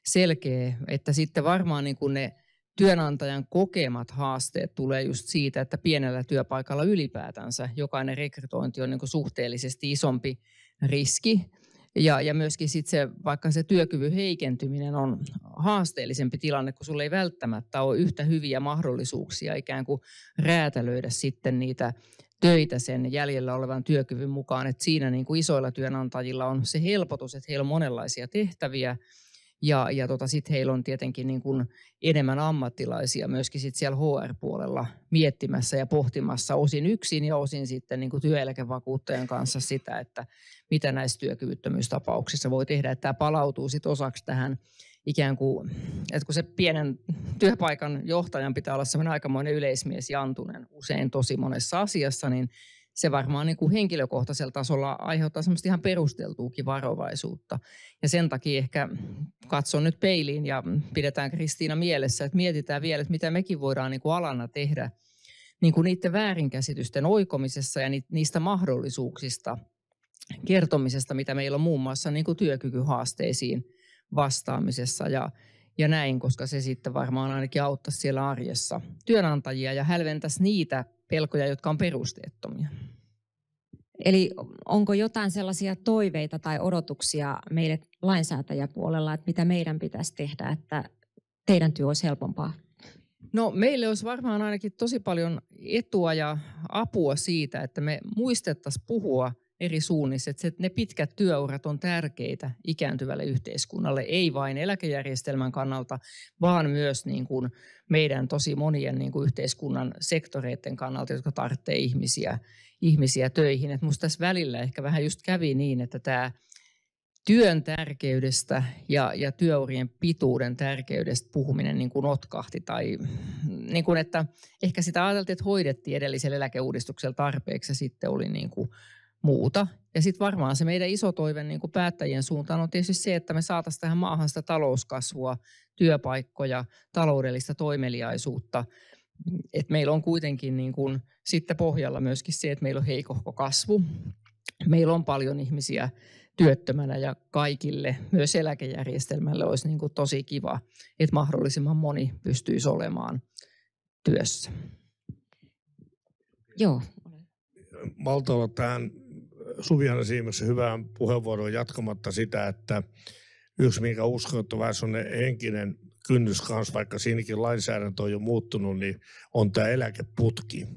selkeä, että sitten varmaan niin kuin ne työnantajan kokemat haasteet tulee just siitä, että pienellä työpaikalla ylipäätänsä jokainen rekrytointi on niin kuin suhteellisesti isompi riski. Ja myöskin sitten vaikka se työkyvyn heikentyminen on haasteellisempi tilanne, kun sulla ei välttämättä ole yhtä hyviä mahdollisuuksia ikään kuin räätälöidä sitten niitä töitä sen jäljellä olevan työkyvyn mukaan. Et siinä niin kuin isoilla työnantajilla on se helpotus, että heillä on monenlaisia tehtäviä. Ja sitten heillä on tietenkin niin kuin enemmän ammattilaisia myöskin sit siellä HR-puolella miettimässä ja pohtimassa osin yksin ja osin sitten niin kuin työeläkevakuuttajan kanssa sitä, että mitä näissä työkyvyttömyystapauksissa voi tehdä. Että tämä palautuu sitten osaksi tähän ikään kuin, että kun se pienen työpaikan johtajan pitää olla sellainen aikamoinen yleismies Jantunen usein tosi monessa asiassa, niin se varmaan niin kuin henkilökohtaisella tasolla aiheuttaa semmoista ihan perusteltuukin varovaisuutta. Ja sen takia ehkä katson nyt peiliin ja pidetään Kristiina mielessä, että mietitään vielä, että mitä mekin voidaan niin kuin alana tehdä niin kuin niiden väärinkäsitysten oikomisessa ja niistä mahdollisuuksista kertomisesta, mitä meillä on muun muassa niin kuin työkykyhaasteisiin vastaamisessa ja näin, koska se sitten varmaan ainakin auttaisi siellä arjessa työnantajia ja hälventäisi niitä pelkoja, jotka on perusteettomia. Eli onko jotain sellaisia toiveita tai odotuksia meille lainsäätäjäpuolella, että mitä meidän pitäisi tehdä, että teidän työ olisi helpompaa? No meille olisi varmaan ainakin tosi paljon etua ja apua siitä, että me muistettaisiin puhua eri suunnissa, että ne pitkät työurat on tärkeitä ikääntyvälle yhteiskunnalle, ei vain eläkejärjestelmän kannalta, vaan myös niin kuin meidän tosi monien niin kuin yhteiskunnan sektoreiden kannalta, jotka tarvitsee ihmisiä töihin. Et musta tässä välillä ehkä vähän just kävi niin, että tämä työn tärkeydestä ja työurien pituuden tärkeydestä puhuminen niin kuin notkahti tai niin kuin, että ehkä sitä ajateltiin, että hoidettiin edellisellä eläkeuudistuksella tarpeeksi ja sitten oli niin kuin muuta. Ja sitten varmaan se meidän iso toive niin kuin päättäjien suuntaan on tietysti se, että me saataisiin tähän maahan sitä talouskasvua, työpaikkoja, taloudellista toimeliaisuutta. Et meillä on kuitenkin niin kuin sitten pohjalla myöskin se, että meillä on heikohko kasvu. Meillä on paljon ihmisiä työttömänä ja kaikille, myös eläkejärjestelmälle olisi niin kuin tosi kiva, että mahdollisimman moni pystyisi olemaan työssä. Joo. Malta olla tähän Suvi-Hanna Siimeksi hyvään puheenvuoroon jatkamatta sitä, että yksi, minkä uskon, että on vähän sellainen henkinen kynnys kanssa, vaikka siinäkin lainsäädäntö on jo muuttunut, niin on tämä eläkeputki.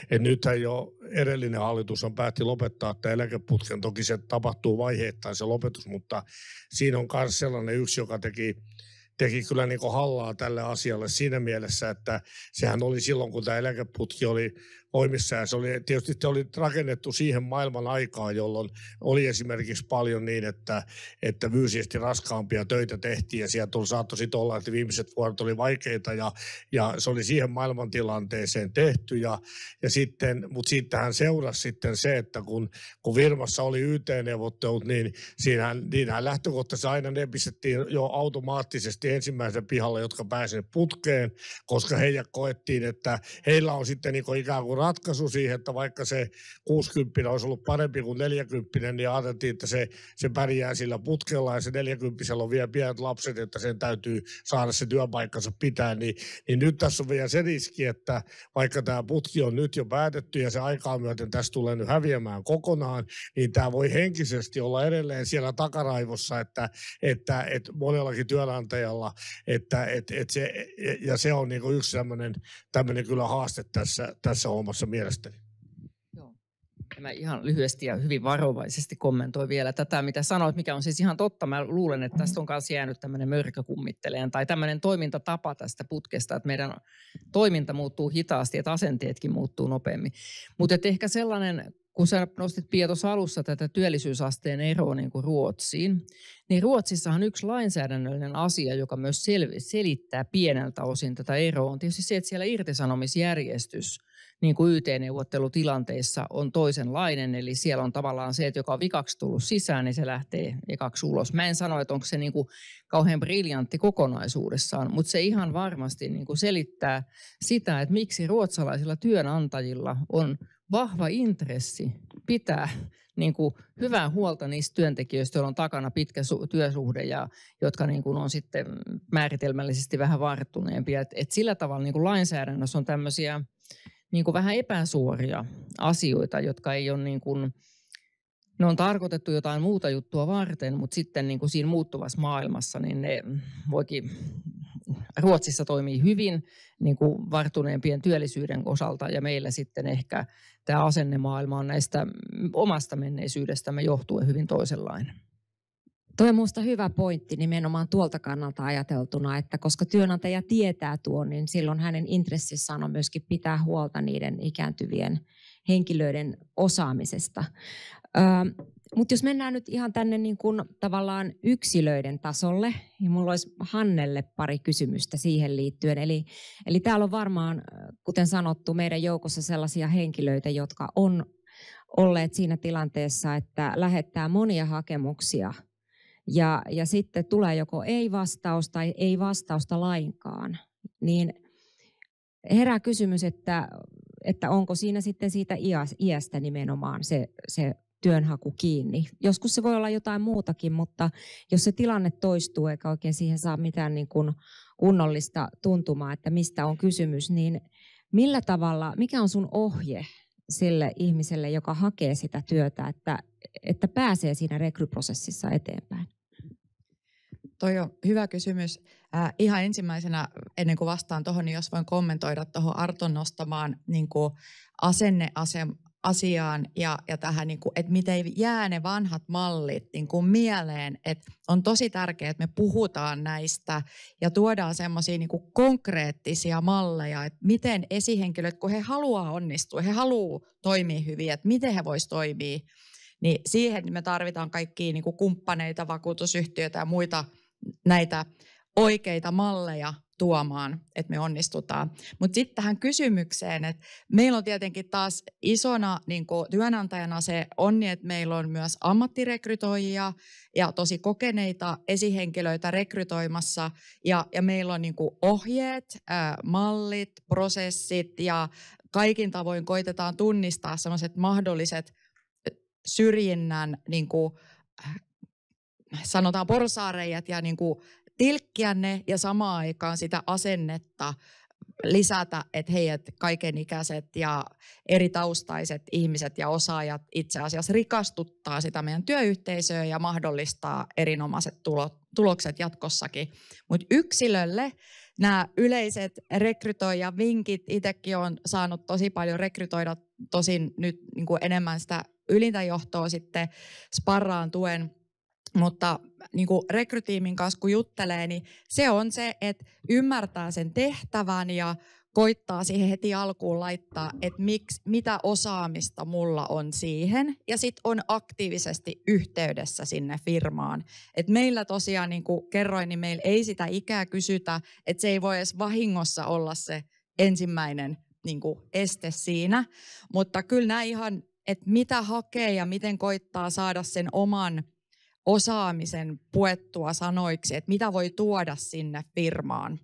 Et nythän jo edellinen hallitus on päätti lopettaa tämä eläkeputken. Toki se tapahtuu vaiheittain se lopetus, mutta siinä on myös sellainen yksi, joka teki kyllä niin kuin hallaa tälle asialle siinä mielessä, että sehän oli silloin, kun tämä eläkeputki oli voimissa ja se oli tietysti rakennettu siihen maailman aikaan, jolloin oli esimerkiksi paljon niin, että fyysisesti raskaampia töitä tehtiin ja sieltä saattoi sitten olla, että viimeiset vuodet oli vaikeita ja se oli siihen maailmantilanteeseen tehty mutta siitähän seurasi sitten se, että kun firmassa oli YT-neuvottelut, niin siinähän lähtökohtaisesti aina ne pistettiin jo automaattisesti ensimmäisen pihalle, jotka pääsivät putkeen, koska heidän koettiin, että heillä on sitten niin ikään kuin ratkaisu siihen, että vaikka se 60 olisi ollut parempi kuin 40, niin ajateltiin, että se pärjää sillä putkella ja se 40 on vielä pienet lapset, että sen täytyy saada se työpaikkansa pitää. Niin nyt tässä on vielä se riski, että vaikka tämä putki on nyt jo päätetty ja se aikaa myöten tässä tulee nyt häviämään kokonaan, niin tämä voi henkisesti olla edelleen siellä takaraivossa, että monellakin työnantajalla, ja se on niin kuin yksi tämmöinen kyllä haaste tässä hommassa mielestäni. Joo. Mä ihan lyhyesti ja hyvin varovaisesti kommentoin vielä tätä, mitä sanoit, mikä on siis ihan totta. Mä luulen, että tästä on myös jäänyt tämmöinen mörkökummitteleen tai tämmöinen toimintatapa tästä putkesta, että meidän toiminta muuttuu hitaasti, että asenteetkin muuttuu nopeammin. Mutta ehkä sellainen, kun sä nostit Pia tuossa alussa tätä työllisyysasteen eroa niin kuin Ruotsiin, niin Ruotsissahan yksi lainsäädännöllinen asia, joka myös selittää pieneltä osin tätä eroa, on tietysti se, että siellä irtisanomisjärjestys niin kuin YT-neuvottelutilanteissa on toisenlainen, eli siellä on tavallaan se, että joka on vikaksi tullut sisään, niin se lähtee ekaksi ulos. Mä en sano, että onko se niin kuin kauhean briljantti kokonaisuudessaan, mutta se ihan varmasti niin kuin selittää sitä, että miksi ruotsalaisilla työnantajilla on vahva intressi pitää niin kuin hyvää huolta niistä työntekijöistä, joilla on takana pitkä työsuhde ja jotka niin kuin on sitten määritelmällisesti vähän varttuneempia. Et sillä tavalla niin kuin lainsäädännössä on tämmöisiä niin kuin vähän epäsuoria asioita, jotka ei ole niin kuin, ne on tarkoitettu jotain muuta juttua varten, mutta sitten niin kuin siinä muuttuvassa maailmassa niin ne voikin, Ruotsissa toimii hyvin niin kuin varttuneempien työllisyyden osalta ja meillä sitten ehkä tämä asennemaailma on näistä omasta menneisyydestämme johtuen hyvin toisenlainen. Tuo on minusta hyvä pointti nimenomaan tuolta kannalta ajateltuna, että koska työnantaja tietää tuon, niin silloin hänen intressissään on myöskin pitää huolta niiden ikääntyvien henkilöiden osaamisesta. Mutta jos mennään nyt ihan tänne niin kuin tavallaan yksilöiden tasolle, niin minulla olisi Hannelle pari kysymystä siihen liittyen. Eli täällä on varmaan, kuten sanottu, meidän joukossa sellaisia henkilöitä, jotka on olleet siinä tilanteessa, että lähettää monia hakemuksia ja sitten tulee joko ei-vastaus tai ei vastausta lainkaan. Niin herää kysymys, että onko siinä sitten siitä iästä nimenomaan se työnhaku kiinni. Joskus se voi olla jotain muutakin, mutta jos se tilanne toistuu eikä oikein siihen saa mitään niin kuin kunnollista tuntumaa, että mistä on kysymys, niin millä tavalla, mikä on sun ohje sille ihmiselle, joka hakee sitä työtä, että pääsee siinä rekryprosessissa eteenpäin? Toi on hyvä kysymys. Ihan ensimmäisenä, ennen kuin vastaan tuohon, niin jos voin kommentoida tuohon Arton nostamaan niin kuin asiaan ja tähän, niin kuin, että miten jää ne vanhat mallit niin kuin mieleen. Että on tosi tärkeää, että me puhutaan näistä ja tuodaan semmoisia niin kuin konkreettisia malleja, että miten esihenkilöt, kun he haluaa onnistua, he haluaa toimia hyvin, että miten he voisivat toimia, niin siihen me tarvitaan kaikkia niin kuin kumppaneita, vakuutusyhtiöitä ja muita näitä oikeita malleja tuomaan, että me onnistutaan. Mutta sitten tähän kysymykseen, että meillä on tietenkin taas isona niin kuin työnantajana se onni, että meillä on myös ammattirekrytoijia ja tosi kokeneita esihenkilöitä rekrytoimassa ja meillä on niin kuin ohjeet, mallit, prosessit ja kaikin tavoin koitetaan tunnistaa sellaiset mahdolliset syrjinnän niin kuin sanotaan porsaareijat ja niin kuin tilkkiä ne ja samaan aikaan sitä asennetta lisätä, että heidät kaikenikäiset ja eri taustaiset ihmiset ja osaajat itse asiassa rikastuttaa sitä meidän työyhteisöä ja mahdollistaa erinomaiset tulokset jatkossakin. Mutta yksilölle nämä yleiset rekrytoijavinkit, itsekin olen saanut tosi paljon rekrytoida, tosin nyt niin kuin enemmän sitä ylintä johtoa sitten sparraan tuen, mutta niin kuin rekrytiimin kanssa kun juttelee, niin se on se, että ymmärtää sen tehtävän ja koittaa siihen heti alkuun laittaa, että mitä osaamista mulla on siihen. Ja sitten on aktiivisesti yhteydessä sinne firmaan. Et meillä tosiaan, niin kuin kerroin, niin meillä ei sitä ikää kysytä, että se ei voi edes vahingossa olla se ensimmäinen niin kuin este siinä. Mutta kyllä nämä ihan, että mitä hakee ja miten koittaa saada sen oman osaamisen puettua sanoiksi, että mitä voi tuoda sinne firmaan.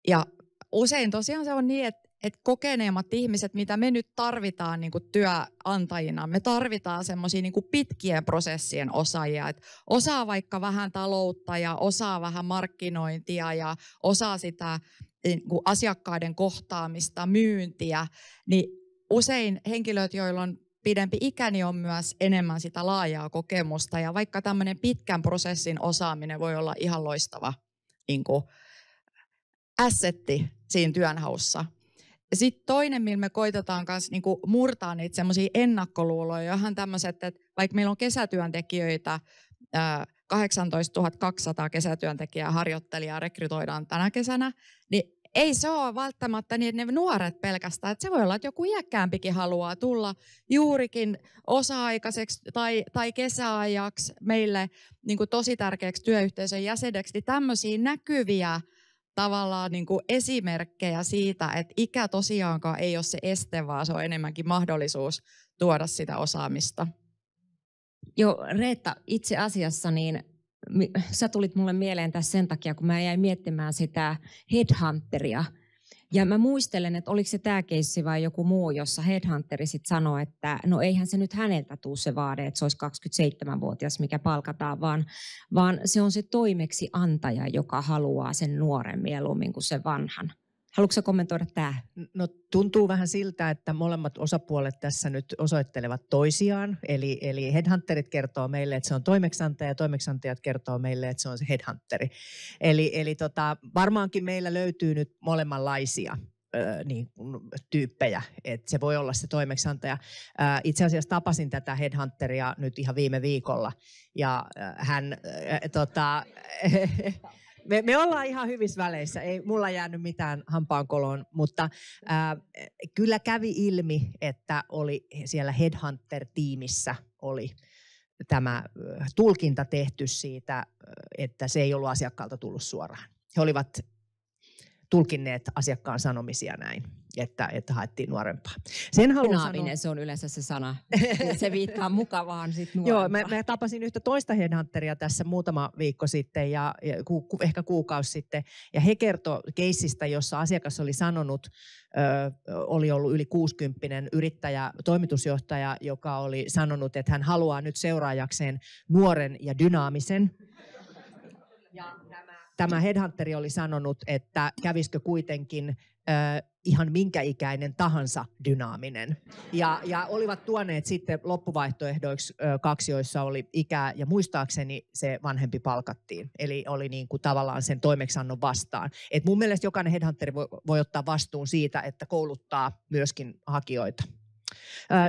Ja usein tosiaan se on niin, että kokeneemmat ihmiset, mitä me nyt tarvitaan niin kuin työnantajina, me tarvitaan semmoisia niin kuin pitkien prosessien osaajia, että osaa vaikka vähän taloutta ja osaa vähän markkinointia ja osaa sitä niin kuin asiakkaiden kohtaamista, myyntiä, niin usein henkilöt, joilla on pidempi ikäni on myös enemmän sitä laajaa kokemusta ja vaikka tämmöinen pitkän prosessin osaaminen voi olla ihan loistava niin kuin assetti siinä työnhaussa. Sitten toinen, millä me koitetaan myös niin kuin murtaa niitä semmoisia ennakkoluuloja, johon tämmöiset, että vaikka meillä on kesätyöntekijöitä, 18 200 kesätyöntekijää harjoittelijaa rekrytoidaan tänä kesänä, niin ei se ole välttämättä niin, että ne nuoret pelkästään. Että se voi olla, että joku iäkkäämpikin haluaa tulla juurikin osa-aikaiseksi tai kesäajaksi meille niin kuin tosi tärkeäksi työyhteisön jäseneksi. Niin tämmöisiä näkyviä tavallaan niin kuin esimerkkejä siitä, että ikä tosiaankaan ei ole se este, vaan se on enemmänkin mahdollisuus tuoda sitä osaamista. Joo, Reetta, itse asiassa niin sä tulit mulle mieleen tässä sen takia, kun mä jäin miettimään sitä headhunteria. Ja mä muistelen, että oliko se tämä keissi vai joku muu, jossa headhunteri sitten sanoi, että no eihän se nyt häneltä tule se vaade, että se olisi 27-vuotias, mikä palkataan, vaan se on se toimeksiantaja, joka haluaa sen nuoren mieluummin kuin sen vanhan. Haluatko sä kommentoida tämä? No tuntuu vähän siltä, että molemmat osapuolet tässä nyt osoittelevat toisiaan. Eli headhunterit kertoo meille, että se on toimeksiantaja ja toimeksiantajat kertoo meille, että se on se headhunteri. Eli varmaankin meillä löytyy nyt molemmanlaisia niin tyyppejä, että se voi olla se toimeksiantaja. Itse asiassa tapasin tätä headhunteria nyt ihan viime viikolla ja hän Me ollaan ihan hyvissä väleissä, ei mulla jäänyt mitään hampaankoloon, mutta kyllä kävi ilmi, että oli siellä Headhunter-tiimissä oli tämä tulkinta tehty siitä, että se ei ollut asiakkaalta tullut suoraan. He olivat tulkinneet asiakkaan sanomisia näin, että haettiin nuorempaa. Dynaaminen se on yleensä se sana. Se viittaa mukavaan sit nuorempaa. Joo, mä tapasin yhtä toista headhunteria tässä muutama viikko sitten ja ehkä kuukausi sitten. Ja he kertoi keissistä, jossa asiakas oli sanonut, oli ollut yli 60-vuotias yrittäjä, toimitusjohtaja, joka oli sanonut, että hän haluaa nyt seuraajakseen nuoren ja dynaamisen. Ja tämä headhunteri oli sanonut, että kävisikö kuitenkin ihan minkä ikäinen tahansa dynaaminen. Ja olivat tuoneet sitten loppuvaihtoehdoiksi kaksi, joissa oli ikää ja muistaakseni se vanhempi palkattiin. Eli oli niin kuin tavallaan sen toimeksiannon vastaan. Et mun mielestä jokainen headhunteri voi ottaa vastuun siitä, että kouluttaa myöskin hakijoita.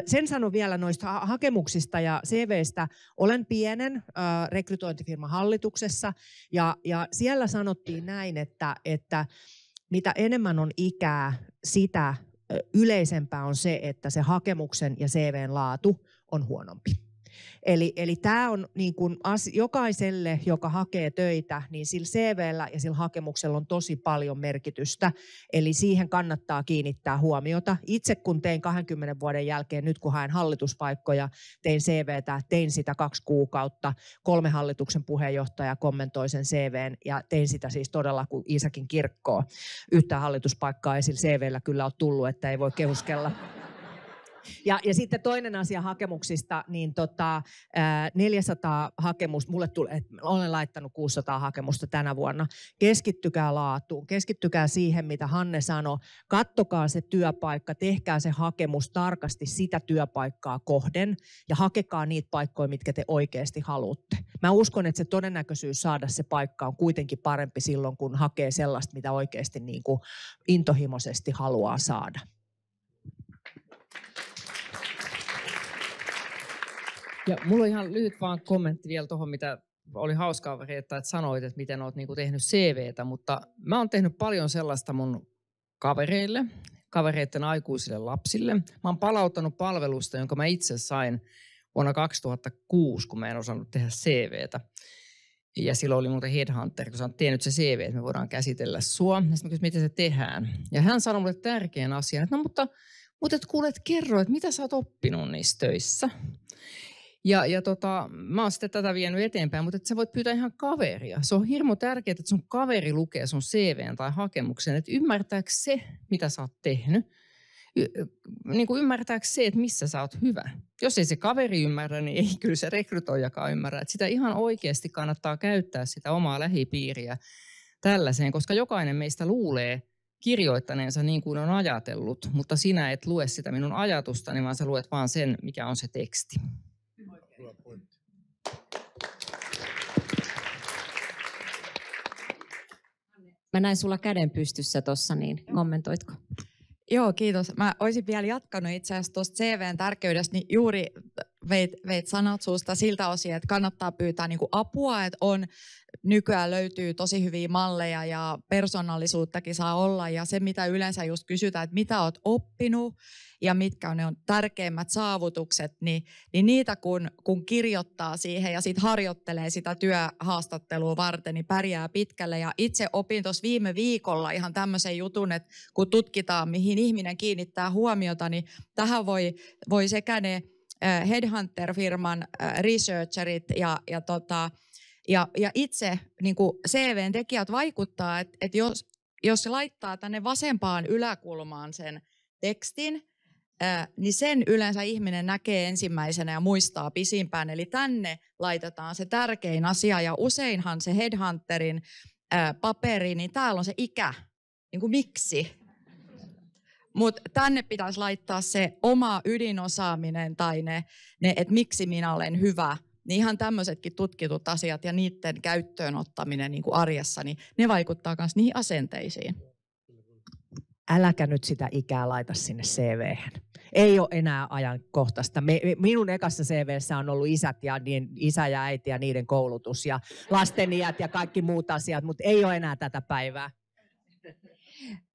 Sen sanon vielä noista hakemuksista ja CVstä. Olen pienen rekrytointifirman hallituksessa ja siellä sanottiin näin, että mitä enemmän on ikää, sitä yleisempää on se, että se hakemuksen ja CVn laatu on huonompi. Eli tämä on niin kuin jokaiselle, joka hakee töitä, niin sillä CVllä ja sillä hakemuksella on tosi paljon merkitystä. Eli siihen kannattaa kiinnittää huomiota. Itse kun tein 20 vuoden jälkeen, nyt kun haen hallituspaikkoja, tein CVtä, tein sitä 2 kuukautta. 3 hallituksen puheenjohtaja kommentoi sen CVn ja tein sitä siis todella kuin Iisakin kirkkoa. Yhtä hallituspaikkaa ei sillä CVllä kyllä ole tullut, että ei voi kehuskella. Ja sitten toinen asia hakemuksista, niin 400 hakemusta, olen laittanut 600 hakemusta tänä vuonna. Keskittykää laatuun, keskittykää siihen, mitä Hanne sanoi. Kattokaa se työpaikka, tehkää se hakemus tarkasti sitä työpaikkaa kohden ja hakekaa niitä paikkoja, mitkä te oikeasti haluatte. Mä uskon, että se todennäköisyys saada se paikka on kuitenkin parempi silloin, kun hakee sellaista, mitä oikeasti niin kuin intohimoisesti haluaa saada. Ja mulla on ihan lyhyt vaan kommentti vielä tuohon, mitä oli hauskaa, Reetta, että sanoit, että miten olet niinku tehnyt CVtä, mutta mä oon tehnyt paljon sellaista mun kavereiden aikuisille lapsille. Mä oon palauttanut palvelusta, jonka mä itse sain vuonna 2006, kun mä en osannut tehdä CVtä. Ja silloin oli muuten headhunter, kun sä oot tehnyt se CV, että me voidaan käsitellä sua. Ja sitten mä kysyin, miten se tehdään. Ja hän sanoi mulle tärkeän asian, että no mutta et kuulet, kerro, että mitä sä oot oppinut niissä töissä. Ja mä oon sitten tätä vienyt eteenpäin, mutta että sä voit pyytää ihan kaveria. Se on hirmu tärkeää, että sun kaveri lukee sun CVn tai hakemuksen, että ymmärtääkö se, mitä sä oot tehnyt. Niin kuin ymmärtääkö se, että missä sä oot hyvä. Jos ei se kaveri ymmärrä, niin ei kyllä se rekrytoijakaan ymmärrä. Että sitä ihan oikeasti kannattaa käyttää sitä omaa lähipiiriä tällaiseen, koska jokainen meistä luulee kirjoittaneensa niin kuin on ajatellut, mutta sinä et lue sitä minun ajatustani, vaan sä luet vaan sen, mikä on se teksti. Mä näin sulla käden pystyssä tuossa, niin kommentoitko? Joo, kiitos. Mä olisin vielä jatkanut itse asiassa tuosta CVn tärkeydestä, niin juuri veit sanat suusta siltä osin, että kannattaa pyytää niinku apua, että nykyään löytyy tosi hyviä malleja ja persoonallisuuttakin saa olla. Ja se, mitä yleensä just kysytään, että mitä olet oppinut ja mitkä on ne tärkeimmät saavutukset, niin niitä kun kirjoittaa siihen ja sitten harjoittelee sitä työhaastattelua varten, niin pärjää pitkälle. Ja itse opin tuossa viime viikolla ihan tämmöisen jutun, että kun tutkitaan, mihin ihminen kiinnittää huomiota, niin tähän voi sekä ne headhunter-firman researcherit ja itse niin kuin CVn tekijät vaikuttaa, että jos laittaa tänne vasempaan yläkulmaan sen tekstin, niin sen yleensä ihminen näkee ensimmäisenä ja muistaa pisimpään. Eli tänne laitetaan se tärkein asia ja useinhan se headhunterin paperi, niin täällä on se ikä, niin kuin miksi. Mutta tänne pitäisi laittaa se oma ydinosaaminen tai ne että miksi minä olen hyvä. Niin ihan tämmöisetkin tutkitut asiat ja niiden käyttöön ottaminen niin kuin arjessa, niin ne vaikuttaa myös niihin asenteisiin. Äläkä nyt sitä ikää laita sinne CV:hen. Ei ole enää ajankohtaista. Minun ekassa CV:ssä on ollut isä ja äiti ja niiden koulutus ja lasteniät ja kaikki muut asiat, mutta ei ole enää tätä päivää.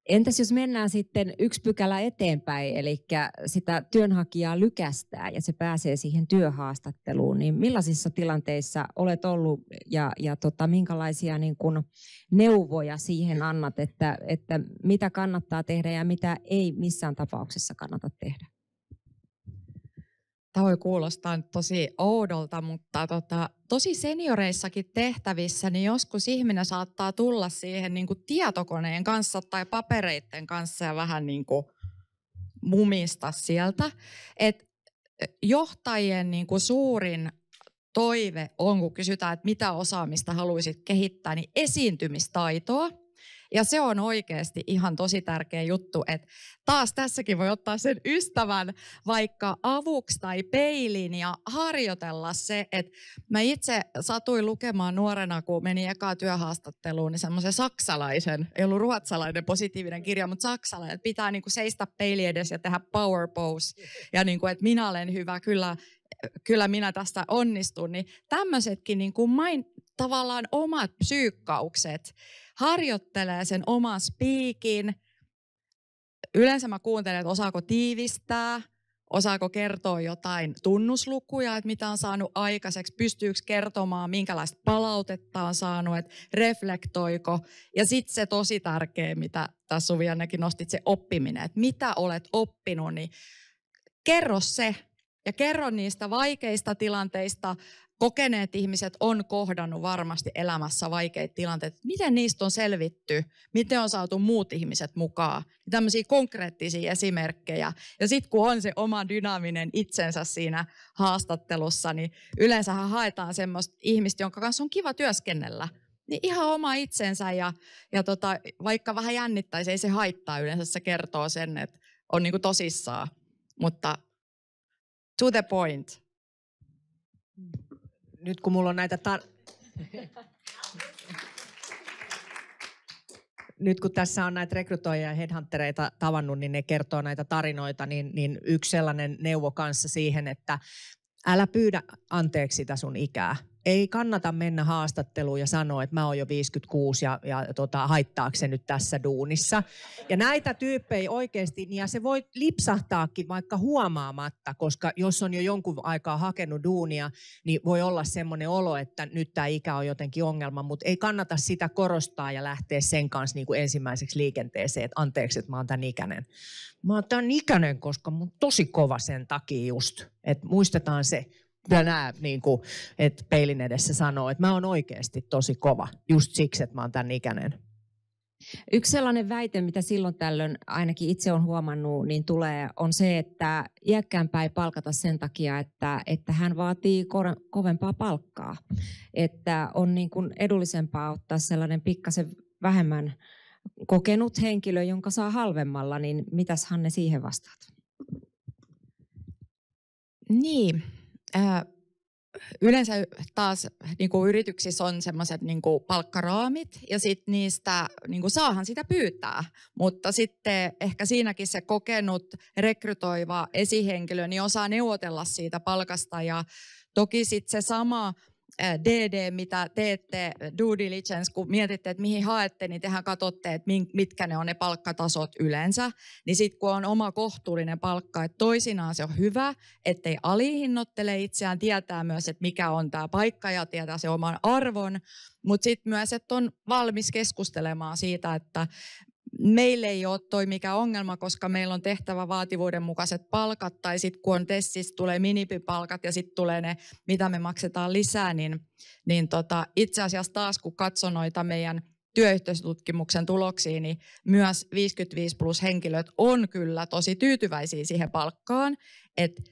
Entäs jos mennään sitten 1 pykälä eteenpäin, eli sitä työnhakijaa lykästää ja se pääsee siihen työhaastatteluun, niin millaisissa tilanteissa olet ollut ja minkälaisia niin kuin neuvoja siihen annat, että mitä kannattaa tehdä ja mitä ei missään tapauksessa kannata tehdä? Tämä voi kuulostaa tosi oudolta, mutta tosi senioreissakin tehtävissä, niin joskus ihminen saattaa tulla siihen niin kuin tietokoneen kanssa tai papereiden kanssa ja vähän niin kuin mumista sieltä. Et johtajien niin kuin suurin toive on, kun kysytään, että mitä osaamista haluaisit kehittää, niin esiintymistaitoa. Ja se on oikeasti ihan tosi tärkeä juttu, että taas tässäkin voi ottaa sen ystävän vaikka avuksi tai peilin ja harjoitella se, että mä itse satuin lukemaan nuorena, kun meni ekaa työhaastatteluun, niin semmoisen saksalaisen, ei ollut ruotsalainen positiivinen kirja, mutta saksalainen, että pitää niinku seistä peili edessä ja tehdä power pose ja niinku, että minä olen hyvä, kyllä minä tästä onnistun, niin tämmöisetkin niinku tavallaan omat psyykkaukset harjoittelee sen oman spiikin. Yleensä mä kuuntelen, että osaako tiivistää, osaako kertoa jotain tunnuslukuja, että mitä on saanut aikaiseksi, pystyykö kertomaan, minkälaista palautetta on saanut, että reflektoiko. Ja sitten se tosi tärkeä, mitä tässä Suvi-Annekin nostit, se oppiminen, että mitä olet oppinut, niin kerro se. Ja kerro niistä vaikeista tilanteista, kokeneet ihmiset on kohdannut varmasti elämässä vaikeita tilanteita. Miten niistä on selvitty? Miten on saatu muut ihmiset mukaan? Tämmöisiä konkreettisia esimerkkejä. Ja sitten kun on se oma dynaaminen itsensä siinä haastattelussa, niin yleensähän haetaan semmoista ihmistä, jonka kanssa on kiva työskennellä. Niin ihan oma itsensä ja vaikka vähän jännittäisi, ei se haittaa yleensä. Se kertoo sen, että on niinku tosissaan. Mutta to the point. Nyt kun mulla on näitä nyt kun tässä on näitä rekrytoijia ja headhuntereita tavannut, niin ne kertoo näitä tarinoita, niin yksi sellainen neuvo kanssa siihen, että älä pyydä anteeksi sitä sun ikää. Ei kannata mennä haastatteluun ja sanoa, että mä oon jo 56 ja haittaako se nyt tässä duunissa. Ja näitä tyyppejä oikeasti, ja se voi lipsahtaakin vaikka huomaamatta, koska jos on jo jonkun aikaa hakenut duunia, niin voi olla semmoinen olo, että nyt tämä ikä on jotenkin ongelma, mutta ei kannata sitä korostaa ja lähteä sen kanssa niin kuin ensimmäiseksi liikenteeseen, että anteeksi, että mä oon tämän ikäinen. Mä oon tämän ikäinen, koska mun tosi kova sen takia just, että muistetaan se. Ja nämä, niin kuin, että peilin edessä sanoo, että mä oon oikeasti tosi kova, just siksi, että mä oon tämän ikäinen. Yksi sellainen väite, mitä silloin tällöin ainakin itse olen huomannut, niin on se, että iäkkäämpää ei palkata sen takia, että hän vaatii kovempaa palkkaa. Että on niin kuin edullisempaa ottaa sellainen pikkasen vähemmän kokenut henkilö, jonka saa halvemmalla, niin mitäs Hanne siihen vastaat? Niin. Yleensä taas niin kuin yrityksissä on semmoiset niin kuin palkkaraamit ja sitten niistä niin kuin saahan sitä pyytää, mutta sitten ehkä siinäkin se kokenut rekrytoiva esihenkilö niin osaa neuvotella siitä palkasta ja toki sitten se sama DD, mitä teette due diligence, kun mietitte, että mihin haette, niin tehän katsotte, että mitkä ne on ne palkkatasot yleensä. Niin sitten kun on oma kohtuullinen palkka, että toisinaan se on hyvä, ettei alihinnoittele itseään, tietää myös, että mikä on tämä paikka ja tietää se oman arvon. Mutta sitten myös, että on valmis keskustelemaan siitä, että meillä ei ole toi mikä ongelma, koska meillä on tehtävä vaativuuden mukaiset palkat, tai sitten kun on testissä tulee minimipalkat ja sitten tulee ne, mitä me maksetaan lisää, niin itse asiassa taas kun katson noita meidän työyhteisötutkimuksen tuloksia, niin myös 55 plus henkilöt on kyllä tosi tyytyväisiä siihen palkkaan. Et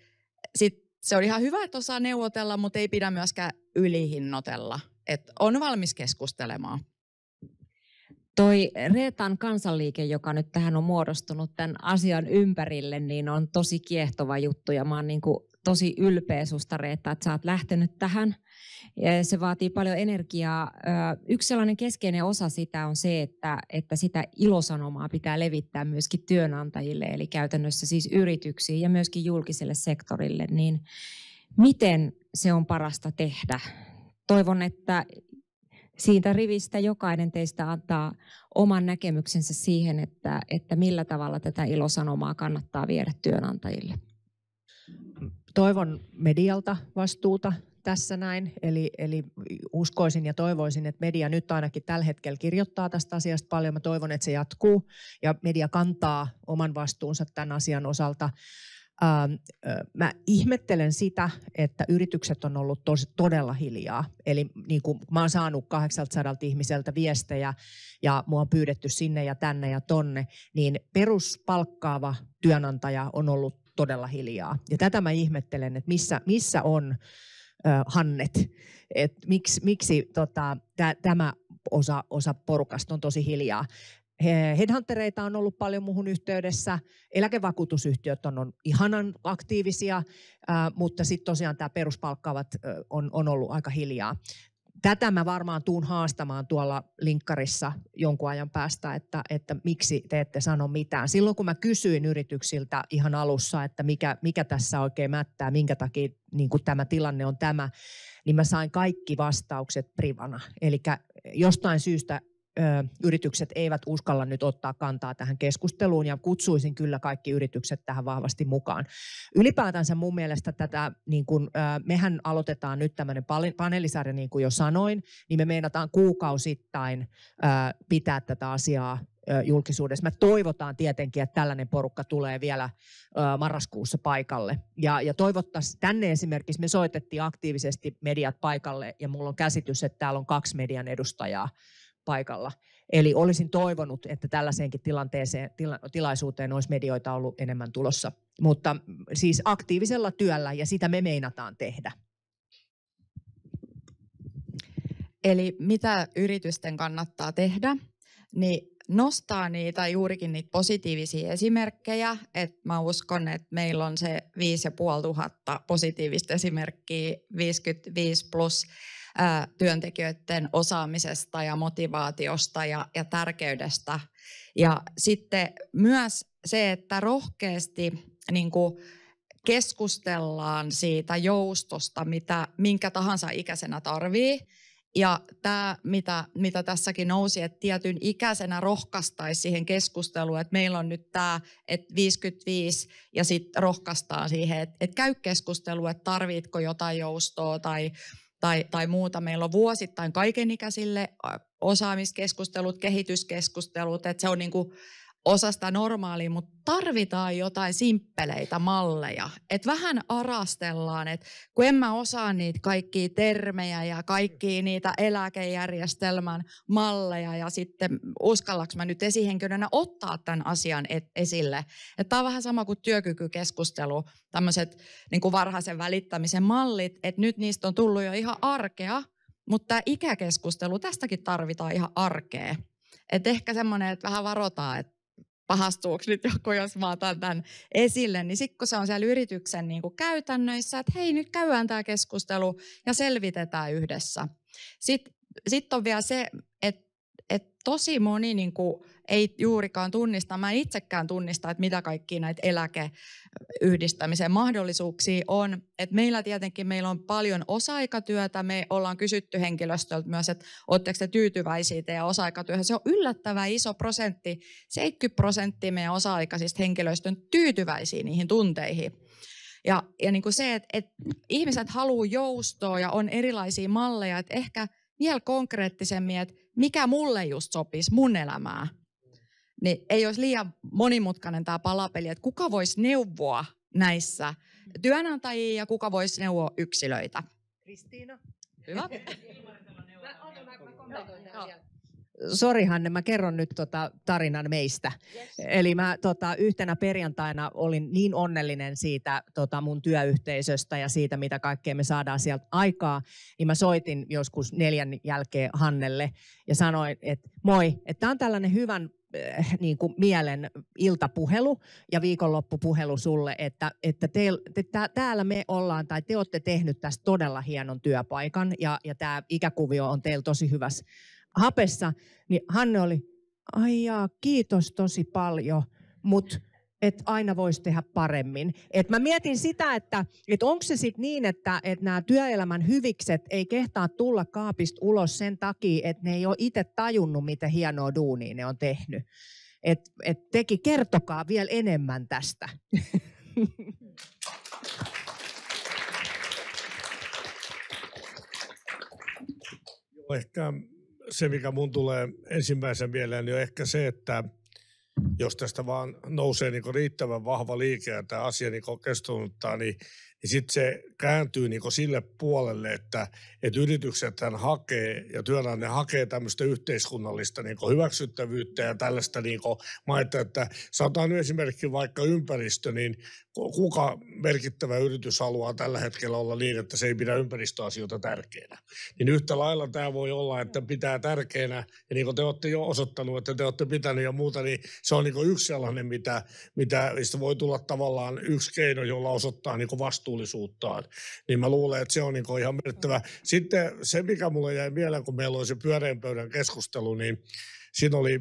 sit se on ihan hyvä, että osaa neuvotella, mutta ei pidä myöskään ylihinnotella. Et on valmis keskustelemaan. Toi Reetan kansanliike, joka nyt tähän on muodostunut tämän asian ympärille, niin on tosi kiehtova juttu ja mä oon niin kuin tosi ylpeä susta, Reetta, että sä oot lähtenyt tähän. Ja se vaatii paljon energiaa. Yksi sellainen keskeinen osa sitä on se, että sitä ilosanomaa pitää levittää myöskin työnantajille, eli käytännössä siis yrityksiin ja myöskin julkiselle sektorille. Niin miten se on parasta tehdä? Toivon, että siitä rivistä jokainen teistä antaa oman näkemyksensä siihen, että millä tavalla tätä ilosanomaa kannattaa viedä työnantajille. Toivon medialta vastuuta tässä näin, eli uskoisin ja toivoisin, että media nyt ainakin tällä hetkellä kirjoittaa tästä asiasta paljon. Mä toivon, että se jatkuu ja media kantaa oman vastuunsa tämän asian osalta. Mä ihmettelen sitä, että yritykset on ollut todella hiljaa. Eli niin kuin mä oon saanut 800 ihmiseltä viestejä ja mua on pyydetty sinne ja tänne ja tonne, niin peruspalkkaava työnantaja on ollut todella hiljaa. Ja tätä mä ihmettelen, että missä on Hannet, että miksi tämä osa porukasta on tosi hiljaa. Headhuntereita on ollut paljon muuhun yhteydessä, eläkevakuutusyhtiöt on ihanan aktiivisia, mutta sitten tosiaan tämä peruspalkkaavat on ollut aika hiljaa. Tätä mä varmaan tuun haastamaan tuolla linkkarissa jonkun ajan päästä, että miksi te ette sano mitään. Silloin kun mä kysyin yrityksiltä ihan alussa, että mikä tässä oikein mättää, minkä takia niin kuin tämä tilanne on tämä, niin mä sain kaikki vastaukset privana. Eli jostain syystä yritykset eivät uskalla nyt ottaa kantaa tähän keskusteluun ja kutsuisin kyllä kaikki yritykset tähän vahvasti mukaan. Ylipäätänsä mun mielestä tätä, niin kun, mehän aloitetaan nyt tämmöinen paneelisarja, niin kuin jo sanoin, niin me meinataan kuukausittain pitää tätä asiaa julkisuudessa. Mä toivotaan tietenkin, että tällainen porukka tulee vielä marraskuussa paikalle. Ja toivottaisiin, tänne esimerkiksi me soitettiin aktiivisesti mediat paikalle, ja mulla on käsitys, että täällä on 2 median edustajaa paikalla. Eli olisin toivonut, että tällaiseenkin tilaisuuteen olisi medioita ollut enemmän tulossa. Mutta siis aktiivisella työllä, ja sitä me meinataan tehdä. Eli mitä yritysten kannattaa tehdä, niin nostaa juurikin niitä positiivisia esimerkkejä. Et mä uskon, että meillä on se 5,500 positiivista esimerkkiä 55 plus työntekijöiden osaamisesta ja motivaatiosta ja tärkeydestä. Ja sitten myös se, että rohkeasti niin kuin keskustellaan siitä joustosta, minkä tahansa ikäisenä tarvii. Ja tämä, mitä tässäkin nousi, että tietyn ikäisenä rohkaistaisi siihen keskusteluun, että meillä on nyt tämä, että 55 ja sitten rohkaistaan siihen, että käy keskustelua, että tarvitko jotain joustoa tai muuta. Meillä on vuosittain kaikenikäisille osaamiskeskustelut, kehityskeskustelut, että se on niin kuin osa sitä normaalia, mutta tarvitaan jotain simppeleitä malleja. Että vähän arastellaan, että kun en mä osaa niitä kaikkia termejä ja kaikkia niitä eläkejärjestelmän malleja ja sitten uskallaks mä nyt esihenkilönä ottaa tämän asian esille. Että tää on vähän sama kuin työkykykeskustelu, tämmöiset niin kuin varhaisen välittämisen mallit, että nyt niistä on tullut jo ihan arkea, mutta tämä ikäkeskustelu, tästäkin tarvitaan ihan arkea. Että ehkä semmoinen, että vähän varotaan, että pahastuuko nyt joku, jos mä otan tämän esille, niin sitten kun se on siellä yrityksen niin kuin käytännöissä, että hei, nyt käydään tämä keskustelu ja selvitetään yhdessä. Sitten on vielä se, että tosi moni niin kuin ei juurikaan tunnista, mä en itsekään tunnista, että mitä kaikkia näitä eläkeyhdistämisen mahdollisuuksia on. Että meillä tietenkin meillä on paljon osa-aikatyötä, me ollaan kysytty henkilöstöltä myös, että oletteko te tyytyväisiä teidän osa-aikatyöhön. Se on yllättävän iso prosentti, 70% meidän osa-aikaisista henkilöstön tyytyväisiä niihin tunteihin. Ja niin kuin se, että ihmiset haluaa joustoa ja on erilaisia malleja, että ehkä vielä konkreettisemmin, että mikä mulle just sopisi mun elämää. Niin ei olisi liian monimutkainen tämä palapeli, että kuka voisi neuvoa näissä työnantajia ja kuka voisi neuvoa yksilöitä. Kristiina. Hyvä. Sori Hanne, mä kerron nyt tarinan meistä. Yes. Eli mä yhtenä perjantaina olin niin onnellinen siitä mun työyhteisöstä ja siitä, mitä kaikkea me saadaan sieltä aikaa, niin mä soitin joskus 4 jälkeen Hannelle ja sanoin, että moi, että tää on tällainen hyvän niin kuin mielen iltapuhelu ja viikonloppupuhelu sulle, että täällä me ollaan, tai te olette tehnyt tästä todella hienon työpaikan ja tämä ikäkuvio on teillä tosi hyvässä hapessa, niin Hanne oli, ai jaa, kiitos tosi paljon, mutta että aina voisi tehdä paremmin. Et mä mietin sitä, että onko se sitten niin, että nämä työelämän hyvikset ei kehtaa tulla kaapista ulos sen takia, että ne ei ole itse tajunnut, miten hienoa duunia ne on tehnyt. Et teki, kertokaa vielä enemmän tästä. Ehkä se, mikä mun tulee ensimmäisen mieleen, niin on ehkä se, että jos tästä vaan nousee niin riittävän vahva liike ja tämä asia niin kestonuttaa, niin sitten se kääntyy niin sille puolelle, että yrityksethän hakee ja työnantaja hakee tämmöistä yhteiskunnallista niin hyväksyttävyyttä ja tällaista niin maita, että sanotaan nyt esimerkiksi vaikka ympäristö, niin kuka merkittävä yritys haluaa tällä hetkellä olla niin, että se ei pidä ympäristöasioita tärkeänä. Niin yhtä lailla tämä voi olla, että pitää tärkeänä, ja niin kuin te olette jo osoittanut, että te olette pitänyt ja muuta, niin se on niin yksi sellainen, mistä voi tulla tavallaan yksi keino, jolla osoittaa niin vastuullisuuttaan. Niin mä luulen, että se on niin ihan merkittävä. Sitten se, mikä mulle jäi mieleen, kun meillä oli se pyöreän pöydän keskustelu, niin siinä oli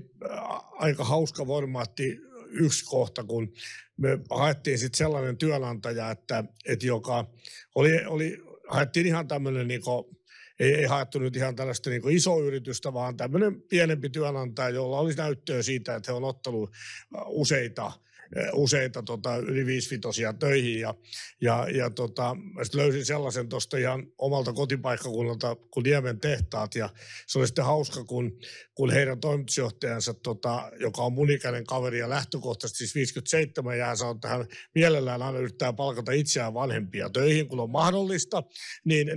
aika hauska formaatti yksi kohta, kun me haettiin sitten sellainen työnantaja, että joka haettiin ihan tämmöinen, ei haettu nyt ihan tällaista niin kuin isoa yritystä, vaan tämmöinen pienempi työnantaja, jolla olisi näyttöä siitä, että he on ottanut useita yli 5-vitosia töihin ja löysin sellaisen tuosta ihan omalta kotipaikkakunnalta kuin Niemen tehtaat ja se oli sitten hauska, kun heidän toimitusjohtajansa, joka on mun ikäinen kaveri ja lähtökohtaisesti siis 57 ja hän sanoi, että hän mielellään aina yrittää palkata itseään vanhempia töihin, kun on mahdollista, niin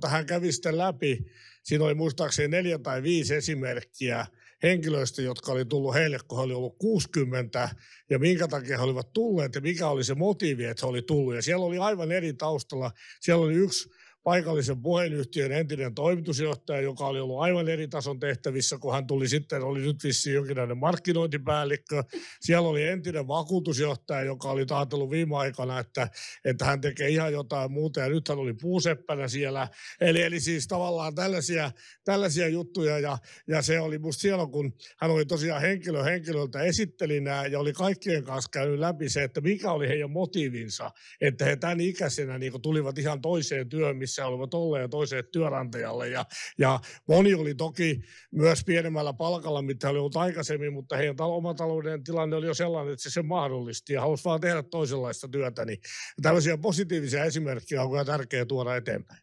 hän kävi sitten läpi. Siinä oli muistaakseni 4 tai 5 esimerkkiä henkilöistä, jotka oli tullut heille, kun he oli ollut 60, ja minkä takia he olivat tulleet, ja mikä oli se motiivi, että he oli tullut. Ja siellä oli aivan eri taustalla. Siellä oli yksi paikallisen puhelinyhtiön entinen toimitusjohtaja, joka oli ollut aivan eri tason tehtävissä, kun hän tuli sitten, oli nyt vissiin jonkinlainen markkinointipäällikkö. Siellä oli entinen vakuutusjohtaja, joka oli ajatellut viime aikana, että hän tekee ihan jotain muuta, ja nyt hän oli puuseppänä siellä. Eli siis tavallaan tällaisia juttuja, ja se oli musta siellä, kun hän oli tosiaan henkilöltä esittelinä, ja oli kaikkien kanssa käynyt läpi se, että mikä oli heidän motiivinsa, että he tämän ikäisenä niin tulivat ihan toiseen työhön, missä olivat olleet toiseen työnantajalle. Ja moni oli toki myös pienemmällä palkalla, mitä oli ollut aikaisemmin, mutta heidän oma talouden tilanne oli jo sellainen, että se sen mahdollisti ja halusi vaan tehdä toisenlaista työtä. Niin tällaisia positiivisia esimerkkejä on kyllä tärkeää tuoda eteenpäin.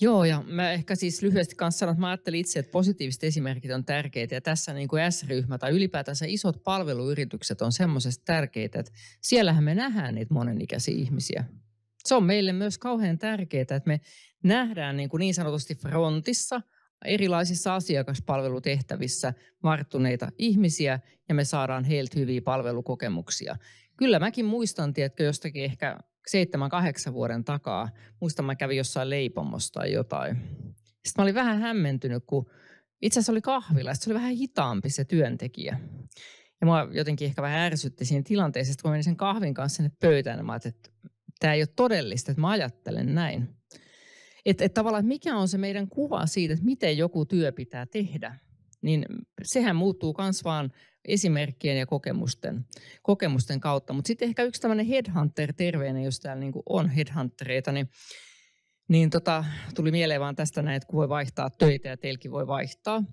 Joo, ja mä ehkä siis lyhyesti kanssa sanon, että mä ajattelin itse, että positiiviset esimerkit on tärkeitä, ja tässä niin kuin S-ryhmä tai ylipäätänsä isot palveluyritykset on semmoisesta tärkeitä, että siellähän me nähdään niitä monenikäisiä ihmisiä. Se on meille myös kauhean tärkeää, että me nähdään niin sanotusti frontissa erilaisissa asiakaspalvelutehtävissä varttuneita ihmisiä ja me saadaan heiltä hyviä palvelukokemuksia. Kyllä mäkin muistan, tiedätkö, jostakin ehkä 7-8 vuoden takaa. Muistan, mä kävin jossain leipomossa tai jotain. Sitten mä olin vähän hämmentynyt, kun itse asiassa oli kahvila, se oli vähän hitaampi se työntekijä. Ja mua jotenkin ehkä vähän ärsytti siinä tilanteessa, kun mä menin sen kahvin kanssa sinne pöytään, ja mä ajattelin, että tämä ei ole todellista, että mä ajattelen näin. Että tavallaan mikä on se meidän kuva siitä, että miten joku työ pitää tehdä, niin sehän muuttuu myös vaan esimerkkien ja kokemusten kautta. Mutta sitten ehkä yksi tämmöinen headhunter-terveinen, jos täällä niinku on headhuntereita, niin tuli mieleen vaan tästä näin, että kun voi vaihtaa töitä ja teilläkin voi vaihtaa.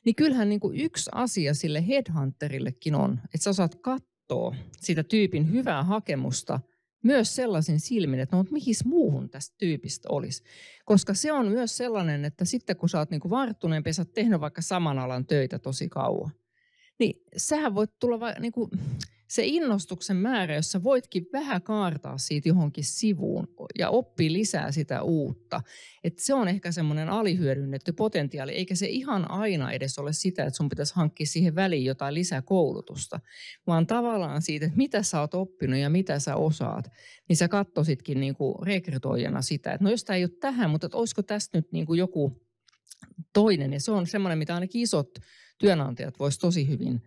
Niin kyllähän niinku yksi asia sille headhunterillekin on, että sä osaat katsoa sitä tyypin hyvää hakemusta myös sellaisin silmin, että no, mihin muuhun tästä tyypistä olisi. Koska se on myös sellainen, että sitten kun sä oot niinku varttuneempi ja sä oot tehnyt vaikka saman alan töitä tosi kauan, niin sähän voit tulla niinku se innostuksen määrä, jossa voitkin vähän kaartaa siitä johonkin sivuun ja oppii lisää sitä uutta. Että se on ehkä semmoinen alihyödynnetty potentiaali, eikä se ihan aina edes ole sitä, että sun pitäisi hankkia siihen väliin jotain lisäkoulutusta, vaan tavallaan siitä, että mitä sä oot oppinut ja mitä sä osaat, niin sä katsositkin niinku rekrytoijana sitä, että no jos tämä ei ole tähän, mutta että olisiko tästä nyt niinku joku toinen, ja se on semmoinen, mitä ainakin isot työnantajat vois tosi hyvin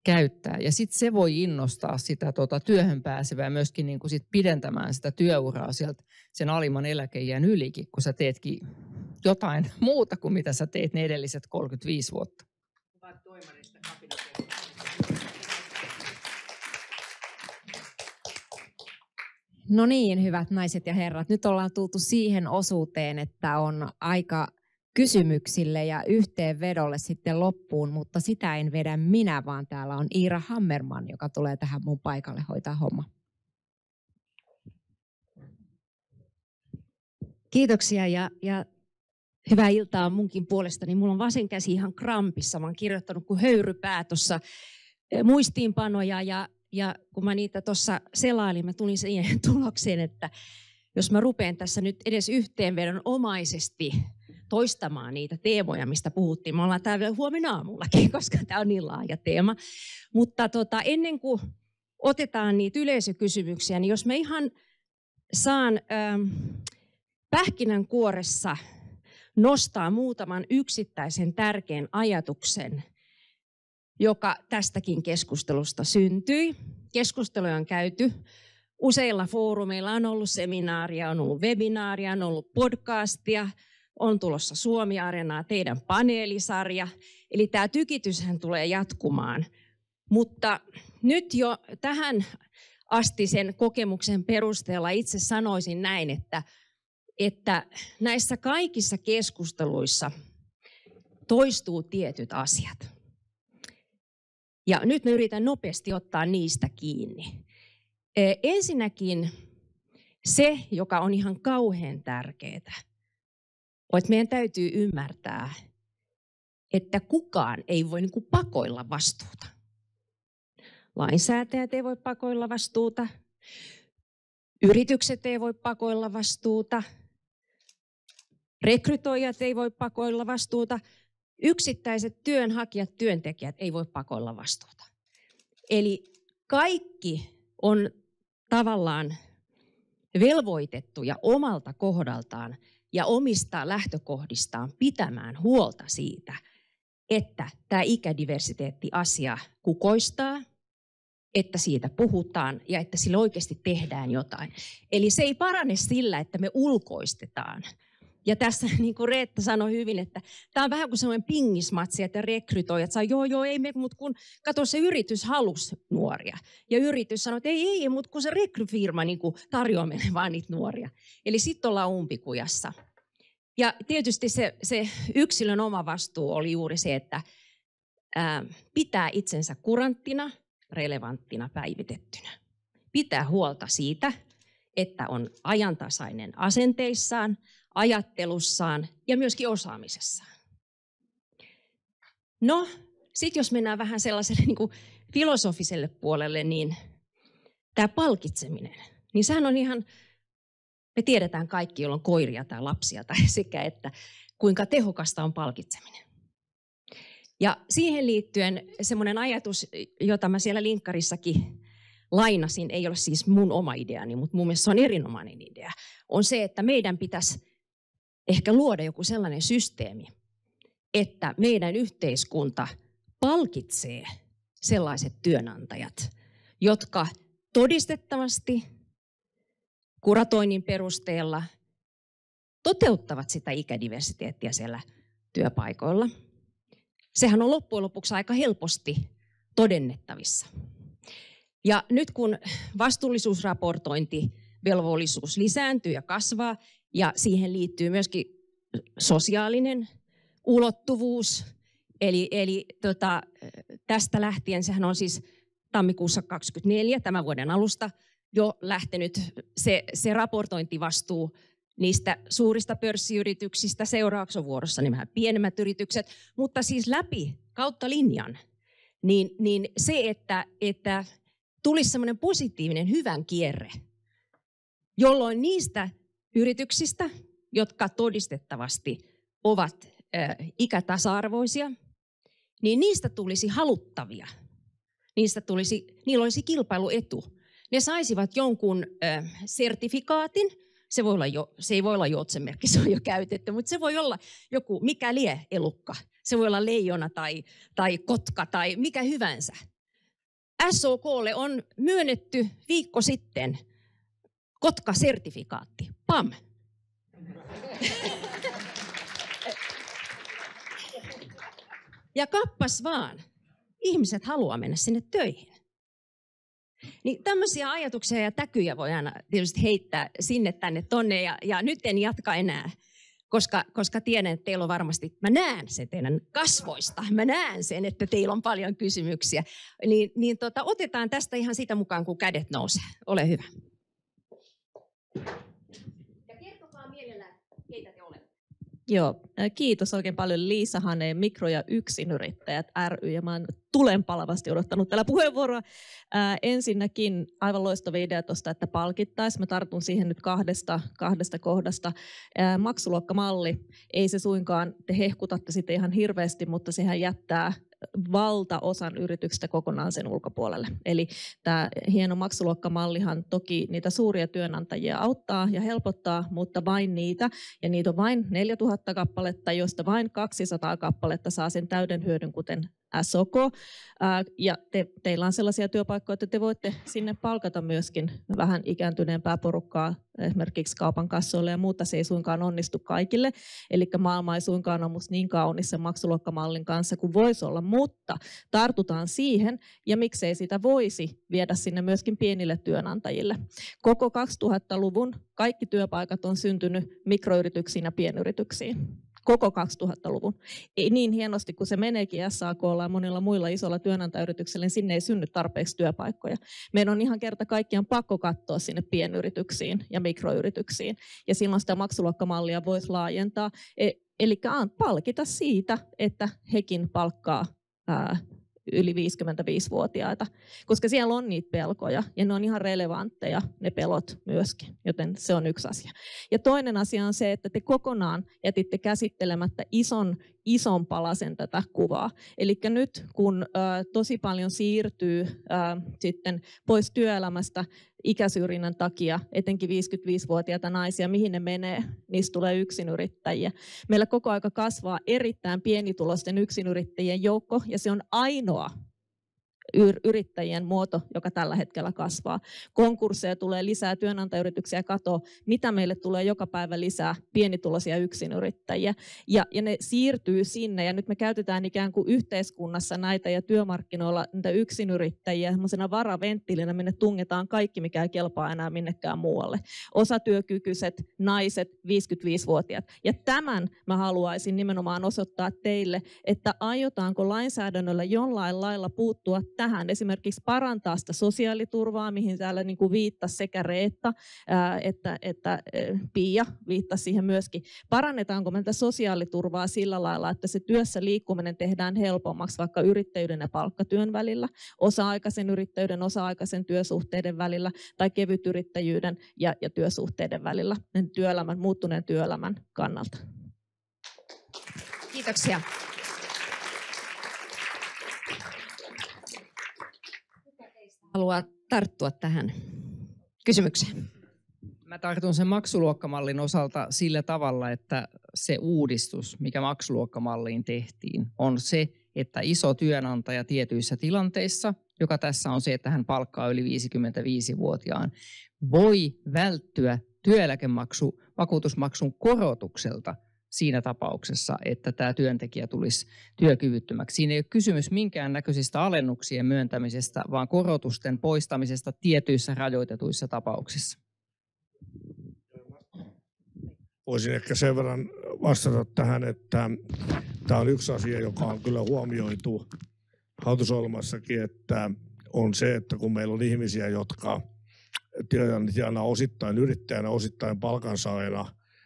käyttää. Ja sitten se voi innostaa sitä työhön pääsevää myöskin niin kuin sit pidentämään sitä työuraa sieltä sen alimman eläkeiän ylikin, kun sä teetkin jotain muuta kuin mitä sä teet ne edelliset 35 vuotta. No niin, hyvät naiset ja herrat. Nyt ollaan tultu siihen osuuteen, että on aika kysymyksille ja yhteenvedolle sitten loppuun, mutta sitä en vedä minä, vaan täällä on Iira Hammerman, joka tulee tähän mun paikalle hoitaa homma. Kiitoksia ja hyvää iltaa munkin puolestani. Mulla on vasen käsi ihan krampissa. Mä oon kirjoittanut kuin höyrypää tuossa muistiinpanoja ja kun mä niitä tuossa selailin, mä tulin siihen tulokseen, että jos mä rupean tässä nyt edes yhteenvedonomaisesti toistamaan niitä teemoja, mistä puhuttiin. Me ollaan täällä huomenna aamullakin, koska tämä on niin laaja teema. Mutta ennen kuin otetaan niitä yleisökysymyksiä, niin jos mä ihan saan pähkinänkuoressa nostaa muutaman yksittäisen tärkeän ajatuksen, joka tästäkin keskustelusta syntyi. Keskusteluja on käyty useilla foorumeilla, on ollut seminaaria, on ollut webinaaria, on ollut podcastia, on tulossa Suomi-areenaa, teidän paneelisarja. Eli tämä tykityshän tulee jatkumaan. Mutta nyt jo tähän asti sen kokemuksen perusteella itse sanoisin näin, että että näissä kaikissa keskusteluissa toistuu tietyt asiat. Ja nyt mä yritän nopeasti ottaa niistä kiinni. Ensinnäkin se, joka on ihan kauhean tärkeää, on, että meidän täytyy ymmärtää, että kukaan ei voi niin kuin pakoilla vastuuta. Lainsäätäjät ei voi pakoilla vastuuta, yritykset ei voi pakoilla vastuuta, rekrytoijat ei voi pakoilla vastuuta, yksittäiset työnhakijat, työntekijät ei voi pakoilla vastuuta. Eli kaikki on tavallaan velvoitettuja omalta kohdaltaan ja omista lähtökohdistaan pitämään huolta siitä, että tämä ikädiversiteetti-asia kukoistaa, että siitä puhutaan ja että sillä oikeasti tehdään jotain. Eli se ei parane sillä, että me ulkoistetaan. Ja tässä niin kuin Reetta sanoi hyvin, että tämä on vähän kuin sellainen pingismatsi, että rekrytoijat saa, joo, ei me, mutta kun kato se yritys halusi nuoria. Ja yritys sanoi, että ei, mutta kun se rekryfirma niin kuin tarjoaa meille vaan niitä nuoria. Eli sitten ollaan umpikujassa. Ja tietysti se yksilön oma vastuu oli juuri se, että pitää itsensä kuranttina, relevanttina, päivitettynä. Pitää huolta siitä, että on ajantasainen asenteissaan, ajattelussaan ja myöskin osaamisessaan. No, sitten jos mennään vähän sellaiselle niin kuin filosofiselle puolelle, niin tämä palkitseminen, niin sehän on ihan, me tiedetään kaikki, joilla on koiria tai lapsia tai sekä, että kuinka tehokasta on palkitseminen. Ja siihen liittyen semmoinen ajatus, jota mä siellä linkkarissakin lainasin, ei ole siis mun oma ideani, mutta mun mielestä se on erinomainen idea, on se, että meidän pitäisi ehkä luoda joku sellainen systeemi, että meidän yhteiskunta palkitsee sellaiset työnantajat, jotka todistettavasti kuratoinnin perusteella toteuttavat sitä ikädiversiteettiä siellä työpaikoilla. Sehän on loppujen lopuksi aika helposti todennettavissa. Ja nyt kun vastuullisuusraportointivelvollisuus lisääntyy ja kasvaa, ja siihen liittyy myöskin sosiaalinen ulottuvuus, eli tästä lähtien, sehän on siis tammikuussa 2024, tämän vuoden alusta, jo lähtenyt se raportointivastuu niistä suurista pörssiyrityksistä. Seuraavaksi on vuorossa nämä pienemmät yritykset, mutta siis läpi kautta linjan, niin se, että tulisi semmoinen positiivinen hyvän kierre, jolloin niistä yrityksistä, jotka todistettavasti ovat ikätasa-arvoisia, niin niistä tulisi haluttavia. Niillä olisi kilpailuetu. Ne saisivat jonkun sertifikaatin. Se ei voi olla joutsenmerkki, se on jo käytetty, mutta se voi olla joku, mikä lie elukka. Se voi olla leijona tai kotka tai mikä hyvänsä. SOK:lle on myönnetty viikko sitten kotka-sertifikaatti. Pam! Ja kappas vaan, ihmiset haluaa mennä sinne töihin. Niin tämmöisiä ajatuksia ja täkyjä voi aina tietysti heittää sinne tänne tonne ja nyt en jatka enää, koska tiedän, että teillä on varmasti, mä näen sen teidän kasvoista, mä näen sen, että teillä on paljon kysymyksiä. Otetaan tästä ihan sitä mukaan, kun kädet nousee. Ole hyvä. Ja kertokaa mielellään, keitä te olette. Joo, kiitos oikein paljon Liisa Haneen, mikro- ja yksinyrittäjät ry, ja mä oon tulenpalavasti odottanut tällä puheenvuoroa. Ensinnäkin aivan loistava idea tuosta, että palkittaisiin. Mä tartun siihen nyt kahdesta kohdasta. Maksuluokkamalli, ei se suinkaan, te hehkutatte sitä ihan hirveästi, mutta sehän jättää valtaosan yrityksistä kokonaan sen ulkopuolelle. Eli tämä hieno maksuluokkamallihan toki niitä suuria työnantajia auttaa ja helpottaa, mutta vain niitä, ja niitä on vain 4000 kappaletta, joista vain 200 kappaletta saa sen täyden hyödyn, kuten SOK, ja teillä on sellaisia työpaikkoja, että te voitte sinne palkata myöskin vähän ikääntyneempää porukkaa, esimerkiksi kaupan kassoille ja muuta. Se ei suinkaan onnistu kaikille, eli maailma ei suinkaan ole musta niin kaunis sen maksuluokkamallin kanssa kuin voisi olla, mutta tartutaan siihen, ja miksei sitä voisi viedä sinne myöskin pienille työnantajille. Koko 2000-luvun kaikki työpaikat on syntynyt mikroyrityksiin ja pienyrityksiin. Koko 2000-luvun. Ei niin hienosti kuin se meneekin SAK:lla ja monilla muilla isoilla työnantajayrityksillä, niin sinne ei synny tarpeeksi työpaikkoja. Meidän on ihan kerta kaikkiaan pakko katsoa sinne pienyrityksiin ja mikroyrityksiin. Ja silloin sitä maksuluokkamallia voisi laajentaa. Eli palkita siitä, että hekin palkkaa yli 55-vuotiaita, koska siellä on niitä pelkoja ja ne on ihan relevantteja, ne pelot myöskin, joten se on yksi asia. Ja toinen asia on se, että te kokonaan jätitte käsittelemättä ison palasen tätä kuvaa. Eli nyt kun tosi paljon siirtyy sitten pois työelämästä ikäsyrjinnän takia, etenkin 55-vuotiaita naisia, mihin ne menee, niistä tulee yksinyrittäjiä. Meillä koko aika kasvaa erittäin pienituloisten yksinyrittäjien joukko, ja se on ainoa yrittäjien muoto, joka tällä hetkellä kasvaa. Konkursseja tulee lisää, työnantajayrityksiä katoaa, mitä meille tulee joka päivä lisää pienituloisia yksinyrittäjiä. Ja ne siirtyy sinne, ja nyt me käytetään ikään kuin yhteiskunnassa näitä ja työmarkkinoilla näitä yksinyrittäjiä semmoisena varaventtiilinä, minne tungetaan kaikki, mikä ei kelpaa enää minnekään muualle. Osatyökykyiset, naiset, 55-vuotiaat. Ja tämän mä haluaisin nimenomaan osoittaa teille, että aiotaanko lainsäädännöllä jollain lailla puuttua tähän, esimerkiksi parantaa sitä sosiaaliturvaa, mihin täällä niin kuin viittasi sekä Reetta että Pia viittasi siihen myöskin. Parannetaanko me tätä sosiaaliturvaa sillä lailla, että se työssä liikkuminen tehdään helpommaksi vaikka yrittäjyyden ja palkkatyön välillä, osa-aikaisen yrittäjyyden, osa-aikaisen työsuhteiden välillä tai kevytyrittäjyyden ja työsuhteiden välillä, muuttuneen työelämän kannalta. Kiitoksia. Haluaa tarttua tähän kysymykseen? Mä tartun sen maksuluokkamallin osalta sillä tavalla, että se uudistus, mikä maksuluokkamalliin tehtiin, on se, että iso työnantaja tietyissä tilanteissa, joka tässä on se, että hän palkkaa yli 55-vuotiaan, voi välttyä vakuutusmaksun korotukselta siinä tapauksessa, että tämä työntekijä tulisi työkyvyttömäksi. Siinä ei ole kysymys minkäännäköisistä alennuksien myöntämisestä, vaan korotusten poistamisesta tietyissä rajoitetuissa tapauksissa. Voisin ehkä sen verran vastata tähän, että tämä on yksi asia, joka on kyllä huomioitu hallitusohjelmassakin, että on se, että kun meillä on ihmisiä, jotka tienaa osittain yrittäjänä, osittain palkansaajana,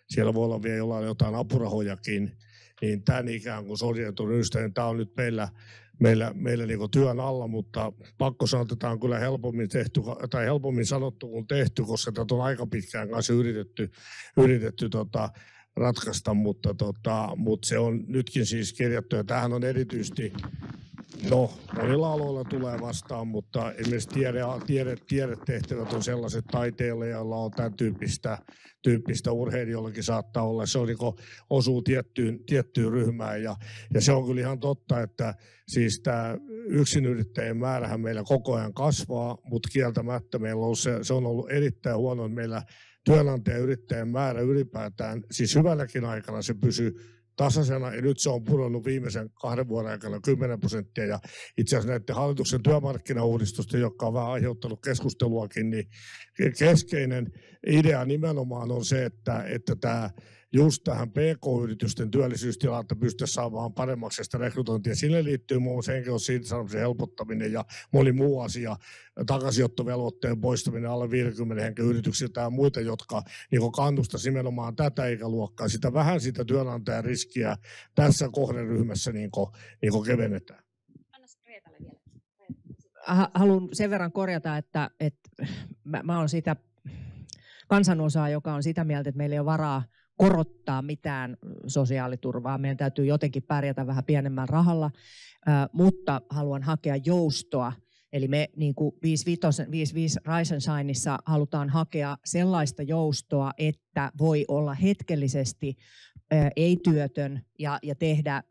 siellä voi olla vielä jotain apurahojakin, niin tämän ikään kuin sosiaaliturvan yhdistelmä, tämä on nyt meillä niin kuin työn alla, mutta pakko sanoa, että tämä on kyllä helpommin sanottu kuin tehty, koska tätä on aika pitkään kanssa yritetty ratkaista, mutta se on nytkin siis kirjattu, ja tämähän on erityisesti, monilla aloilla tulee vastaan, mutta esimerkiksi tiedetehtävät on sellaiset taiteille, joilla on tämän tyyppistä urheilijoillakin saattaa olla. Se on niin kuin osuu tiettyyn ryhmään ja se on kyllä ihan totta, että siis tämä yksinyrittäjien määrähän meillä koko ajan kasvaa, mutta kieltämättä meillä on se on ollut erittäin huono, meillä työnantajayrittäjien määrä ylipäätään, siis hyvänäkin aikana se pysyy tasaisena, ja nyt se on pudonnut viimeisen 2 vuoden aikana 10%, ja itse asiassa näiden hallituksen työmarkkinauudistusten, jotka on vähän aiheuttanut keskusteluakin, niin keskeinen idea nimenomaan on se, että tämä just tähän PK-yritysten työllisyystilannetta pystyisi saamaan paremmaksi sitä rekrytointia. Sille liittyy muun muassa henkilöstöirtisanomisen helpottaminen ja moni muu asia, takaisinottovelvoitteen poistaminen alle 50 hengen yrityksiltä ja muita, jotka niin kannustaisi nimenomaan tätä ikäluokkaa. Sitä työnantajan riskiä tässä kohderyhmässä niin kevennetään. Haluan sen verran korjata, että mä olen sitä kansanosaa, joka on sitä mieltä, että meillä ei ole varaa korottaa mitään sosiaaliturvaa. Meidän täytyy jotenkin pärjätä vähän pienemmällä rahalla, mutta haluan hakea joustoa. Eli me niin kuin 55 Rise and Shineissa halutaan hakea sellaista joustoa, että voi olla hetkellisesti ei-työtön ja tehdä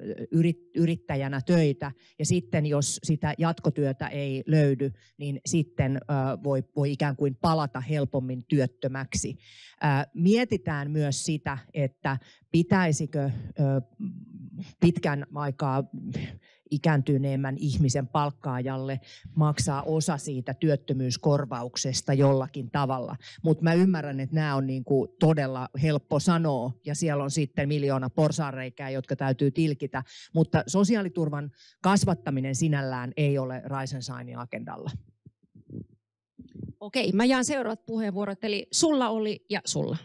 yrittäjänä töitä. Ja sitten jos sitä jatkotyötä ei löydy, niin sitten voi ikään kuin palata helpommin työttömäksi. Mietitään myös sitä, että pitäisikö pitkän aikaa ikääntyneemmän ihmisen palkkaajalle maksaa osa siitä työttömyyskorvauksesta jollakin tavalla. Mutta mä ymmärrän, että nämä on niinku todella helppo sanoa ja siellä on sitten 1 miljoona porsaanreikää, jotka täytyy tilkitä. Mutta sosiaaliturvan kasvattaminen sinällään ei ole Raisensainin agendalla. Okei, mä jaan seuraavat puheenvuorot, eli sulla oli ja sulla.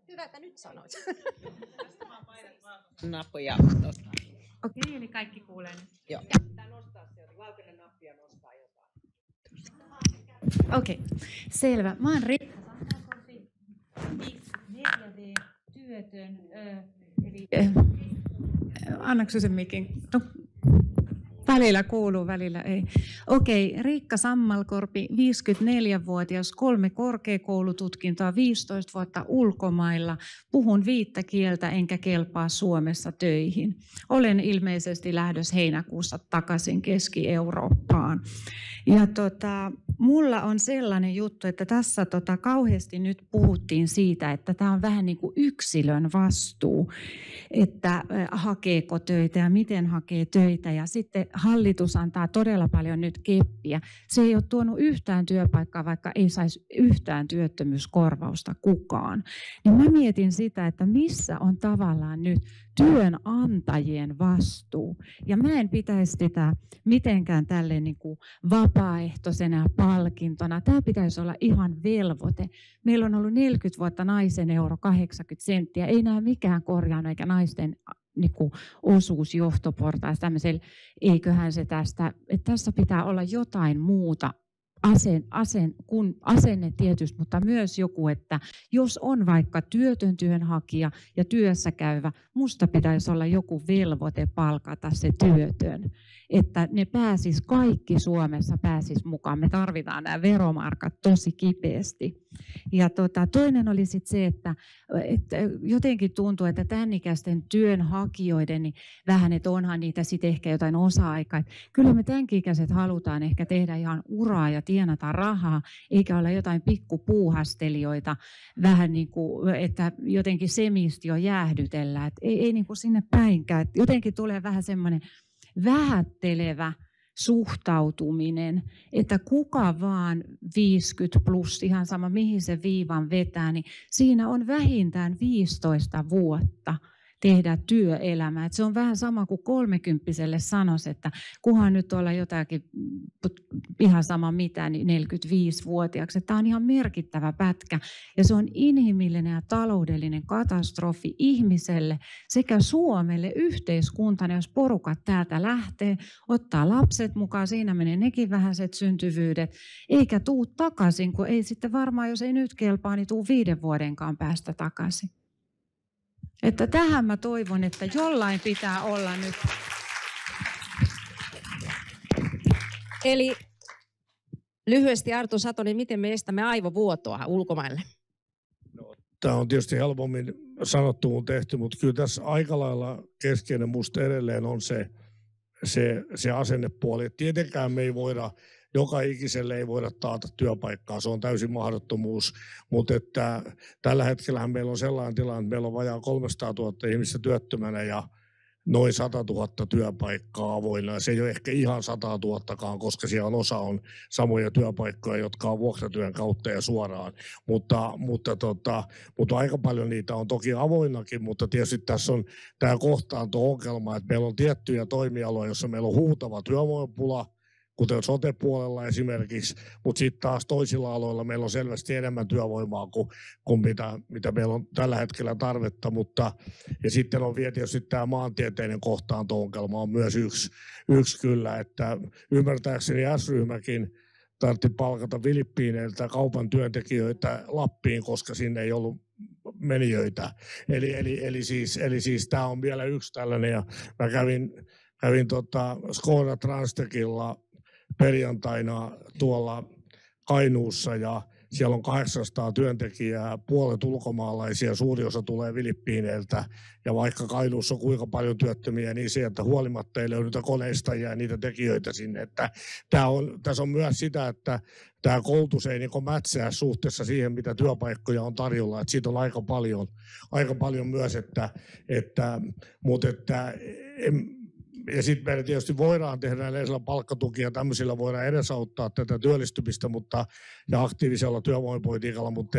Hyvä, että nyt sanoit. Nappuja. Okei, eli kaikki kuulee nyt. Joo. Pitää nostaa se valkoinen nappi ja nostaa jotain. Okei, selvä. Mä oon Riikka Sammalkorpi, 54V-työtön. Annaksu sen mikin? No, välillä kuuluu, välillä ei. Okei, Riikka Sammalkorpi, 54-vuotias, 3 korkeakoulututkintoa, 15 vuotta ulkomailla. Puhun 5 kieltä enkä kelpaa Suomessa töihin. Olen ilmeisesti lähdössä heinäkuussa takaisin Keski-Eurooppaan. Ja mulla on sellainen juttu, että tässä kauheasti nyt puhuttiin siitä, että tämä on vähän niin kuin yksilön vastuu, että hakeeko töitä ja miten hakee töitä. Ja sitten hallitus antaa todella paljon nyt keppiä. Se ei ole tuonut yhtään työpaikkaa, vaikka ei saisi yhtään työttömyyskorvausta kukaan. Niin mä mietin sitä, että missä on tavallaan nyt työnantajien vastuu. Ja mä en pitäisi sitä mitenkään tälleen niin kuin vapaaehtoisena palkintona. Tämä pitäisi olla ihan velvoite. Meillä on ollut 40 vuotta naisen euro 80 senttiä. Ei näe mikään korjaanut eikä naisten niin kuin osuus johtoportaista tämmöisellä. Eiköhän se tästä, että tässä pitää olla jotain muuta. Asenne tietysti, mutta myös joku, että jos on vaikka työtön työnhakija ja työssä käyvä, musta pitäisi olla joku velvoite palkata se työtön, että ne kaikki Suomessa pääsis mukaan. Me tarvitaan nämä veromarkat tosi kipeästi. Ja toinen oli sitten se, että jotenkin tuntuu, että tämän ikäisten työnhakijoiden niin vähän, että onhan niitä sitten ehkä jotain osa-aikaa. Kyllä me tämän ikäiset halutaan ehkä tehdä ihan uraa ja tienata rahaa, eikä olla jotain pikkupuuhastelijoita, vähän niin kuin, että jotenkin semistio jäähdytellään, että ei niin kuin sinne päinkään. Että jotenkin tulee vähän semmoinen vähättelevä suhtautuminen, että kuka vaan 50 plus, ihan sama mihin se viivan vetää, niin siinä on vähintään 15 vuotta tehdä työelämää. Että se on vähän sama kuin 30-vuotiaalle sanoisi, että kunhan nyt olla jotakin ihan sama mitä, niin 45-vuotiaaksi. Tämä on ihan merkittävä pätkä ja se on inhimillinen ja taloudellinen katastrofi ihmiselle sekä Suomelle yhteiskuntana, jos porukat täältä lähtee, ottaa lapset mukaan, siinä menee nekin vähäiset syntyvyydet, eikä tuu takaisin, kun ei sitten varmaan, jos ei nyt kelpaa, niin tuu 5 vuodenkaan päästä takaisin. Että tähän mä toivon, että jollain pitää olla nyt. Eli lyhyesti Arto Satonen, miten me estämme aivovuotoa ulkomaille? No, tämä on tietysti helpommin sanottu kuin tehty, mutta kyllä tässä aika lailla keskeinen musta edelleen on se asennepuoli. Tietenkään me ei voida, joka ikiselle ei voida taata työpaikkaa, se on täysin mahdottomuus, mutta että tällä hetkellähän meillä on sellainen tilanne, että meillä on vajaa 300 000 ihmistä työttömänä ja noin 100 000 työpaikkaa avoinna. Se ei ole ehkä ihan 100 000kaan, koska siellä osa on samoja työpaikkoja, jotka on vuokratyön kautta ja suoraan. Mutta aika paljon niitä on toki avoinnakin, mutta tietysti tässä on tämä kohtaanto-ongelma, että meillä on tiettyjä toimialoja, joissa meillä on huutava työvoimapula, kuten sote-puolella esimerkiksi, mutta sitten taas toisilla aloilla meillä on selvästi enemmän työvoimaa kuin mitä meillä on tällä hetkellä tarvetta, ja sitten on vielä tietysti tämä maantieteinen kohtaanto-ongelma on myös yksi kyllä, että ymmärtääkseni S-ryhmäkin tarvitsi palkata Filippiineiltä kaupan työntekijöitä Lappiin, koska sinne ei ollut menijöitä, eli siis tämä on vielä yksi tällainen, ja mä kävin Skoda Transtechilla perjantaina tuolla Kainuussa ja siellä on 800 työntekijää, puolet ulkomaalaisia, suuri osa tulee Filippiineiltä. Ja vaikka Kainuussa on kuinka paljon työttömiä, niin sieltä huolimatta ei löydytä koneistajia ja niitä tekijöitä sinne. Että tässä on myös sitä, että tämä koulutus ei niin mätsää suhteessa siihen, mitä työpaikkoja on tarjolla. Että siitä on aika paljon myös, ja sitten meillä tietysti voidaan tehdä näillä palkkatukia, tämmöisillä voidaan edesauttaa tätä työllistymistä ja aktiivisella työvoimapolitiikalla, mutta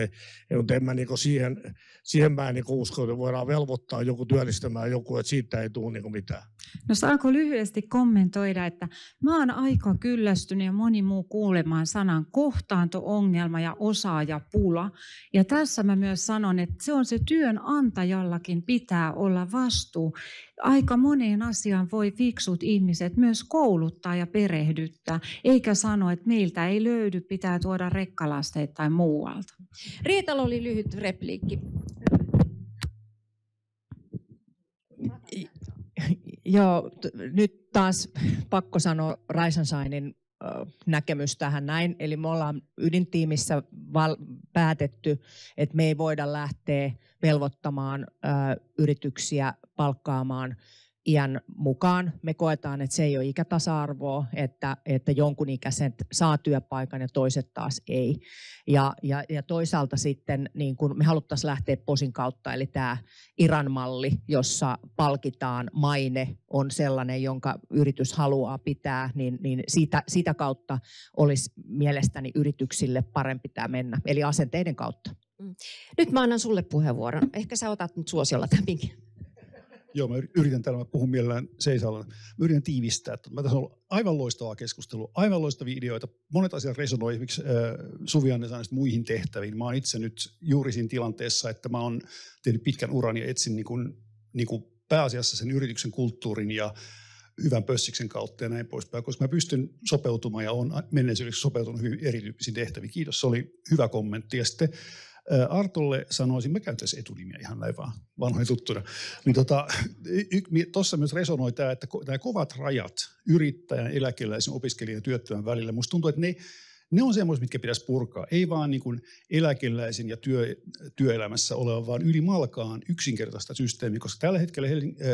en mä niinku siihen mä en niinku usko, että voidaan velvoittaa joku työllistämään joku, että siitä ei tule niinku mitään. No saanko lyhyesti kommentoida, että mä oon aika kyllästynyt ja moni muu kuulemaan sanan kohtaanto-ongelma ja osaajapula. Ja tässä mä myös sanon, että se on se työnantajallakin pitää olla vastuu. Aika moneen asiaan voi fiksut ihmiset myös kouluttaa ja perehdyttää, eikä sano, että meiltä ei löydy, pitää tuoda rekkalasteet tai muualta. Riitalla oli lyhyt repliikki. Joo, nyt taas pakko sanoa Raisansainin näkemys tähän näin. Eli me ollaan ydintiimissä päätetty, että me ei voida lähteä velvoittamaan yrityksiä palkkaamaan iän mukaan. Me koetaan, että se ei ole ikätasa-arvoa, että jonkun ikäiset saa työpaikan ja toiset taas ei. Ja toisaalta sitten niin kun me haluttaisiin lähteä POSin kautta, eli tämä Iran-malli, jossa palkitaan maine on sellainen, jonka yritys haluaa pitää, niin sitä kautta olisi mielestäni yrityksille parempi tämä mennä, eli asenteiden kautta. Nyt mä annan sulle puheenvuoron. Ehkä sä otat nyt suosiolla tämänkin. Joo, mä yritän täällä, mä puhun mielellään seisalla. Mä yritän tiivistää, että tässä on ollut aivan loistavaa keskustelua, aivan loistavia ideoita. Monet asiat resonoi, esimerkiksi Suvi-Anne sanoi muihin tehtäviin. Mä oon itse nyt juuri siinä tilanteessa, että mä oon tehnyt pitkän uran ja etsin niin kuin pääasiassa sen yrityksen kulttuurin ja hyvän pössiksen kautta ja näin poispäin, koska mä pystyn sopeutumaan ja olen menneisyydessä sopeutunut hyvin erityyppisiin tehtäviin. Kiitos, se oli hyvä kommentti. Ja sitten Artolle sanoisin, mä käytän tässä etunimiä ihan näin vaan vanhoja tuttuna, niin tuossa myös resonoi tämä, että nämä kovat rajat yrittäjän, eläkeläisen, opiskelijan ja työttömän välillä, musta tuntuu, että ne on semmoiset, mitkä pitäisi purkaa. Ei vaan niin kuin eläkeläisen ja työelämässä oleva, vaan ylimalkaan yksinkertaista systeemiä, koska tällä hetkellä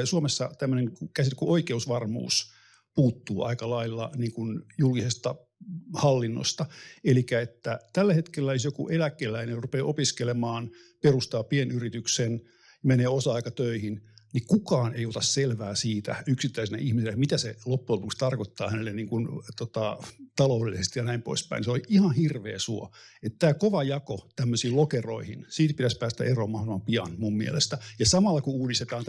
Suomessa tämmöinen käsite kuin oikeusvarmuus puuttuu aika lailla niin kuin julkisesta hallinnosta. Eli että tällä hetkellä jos joku eläkeläinen rupeaa opiskelemaan, perustaa pienyrityksen, menee osa-aikatöihin, niin kukaan ei ota selvää siitä yksittäisenä ihmisenä, mitä se loppujen lopuksi tarkoittaa hänelle niin kuin, taloudellisesti ja näin poispäin. Se on ihan hirveä suo. Että tämä kova jako tämmöisiin lokeroihin, siitä pitäisi päästä eroon mahdollisimman pian mun mielestä. Ja samalla kun uudistetaan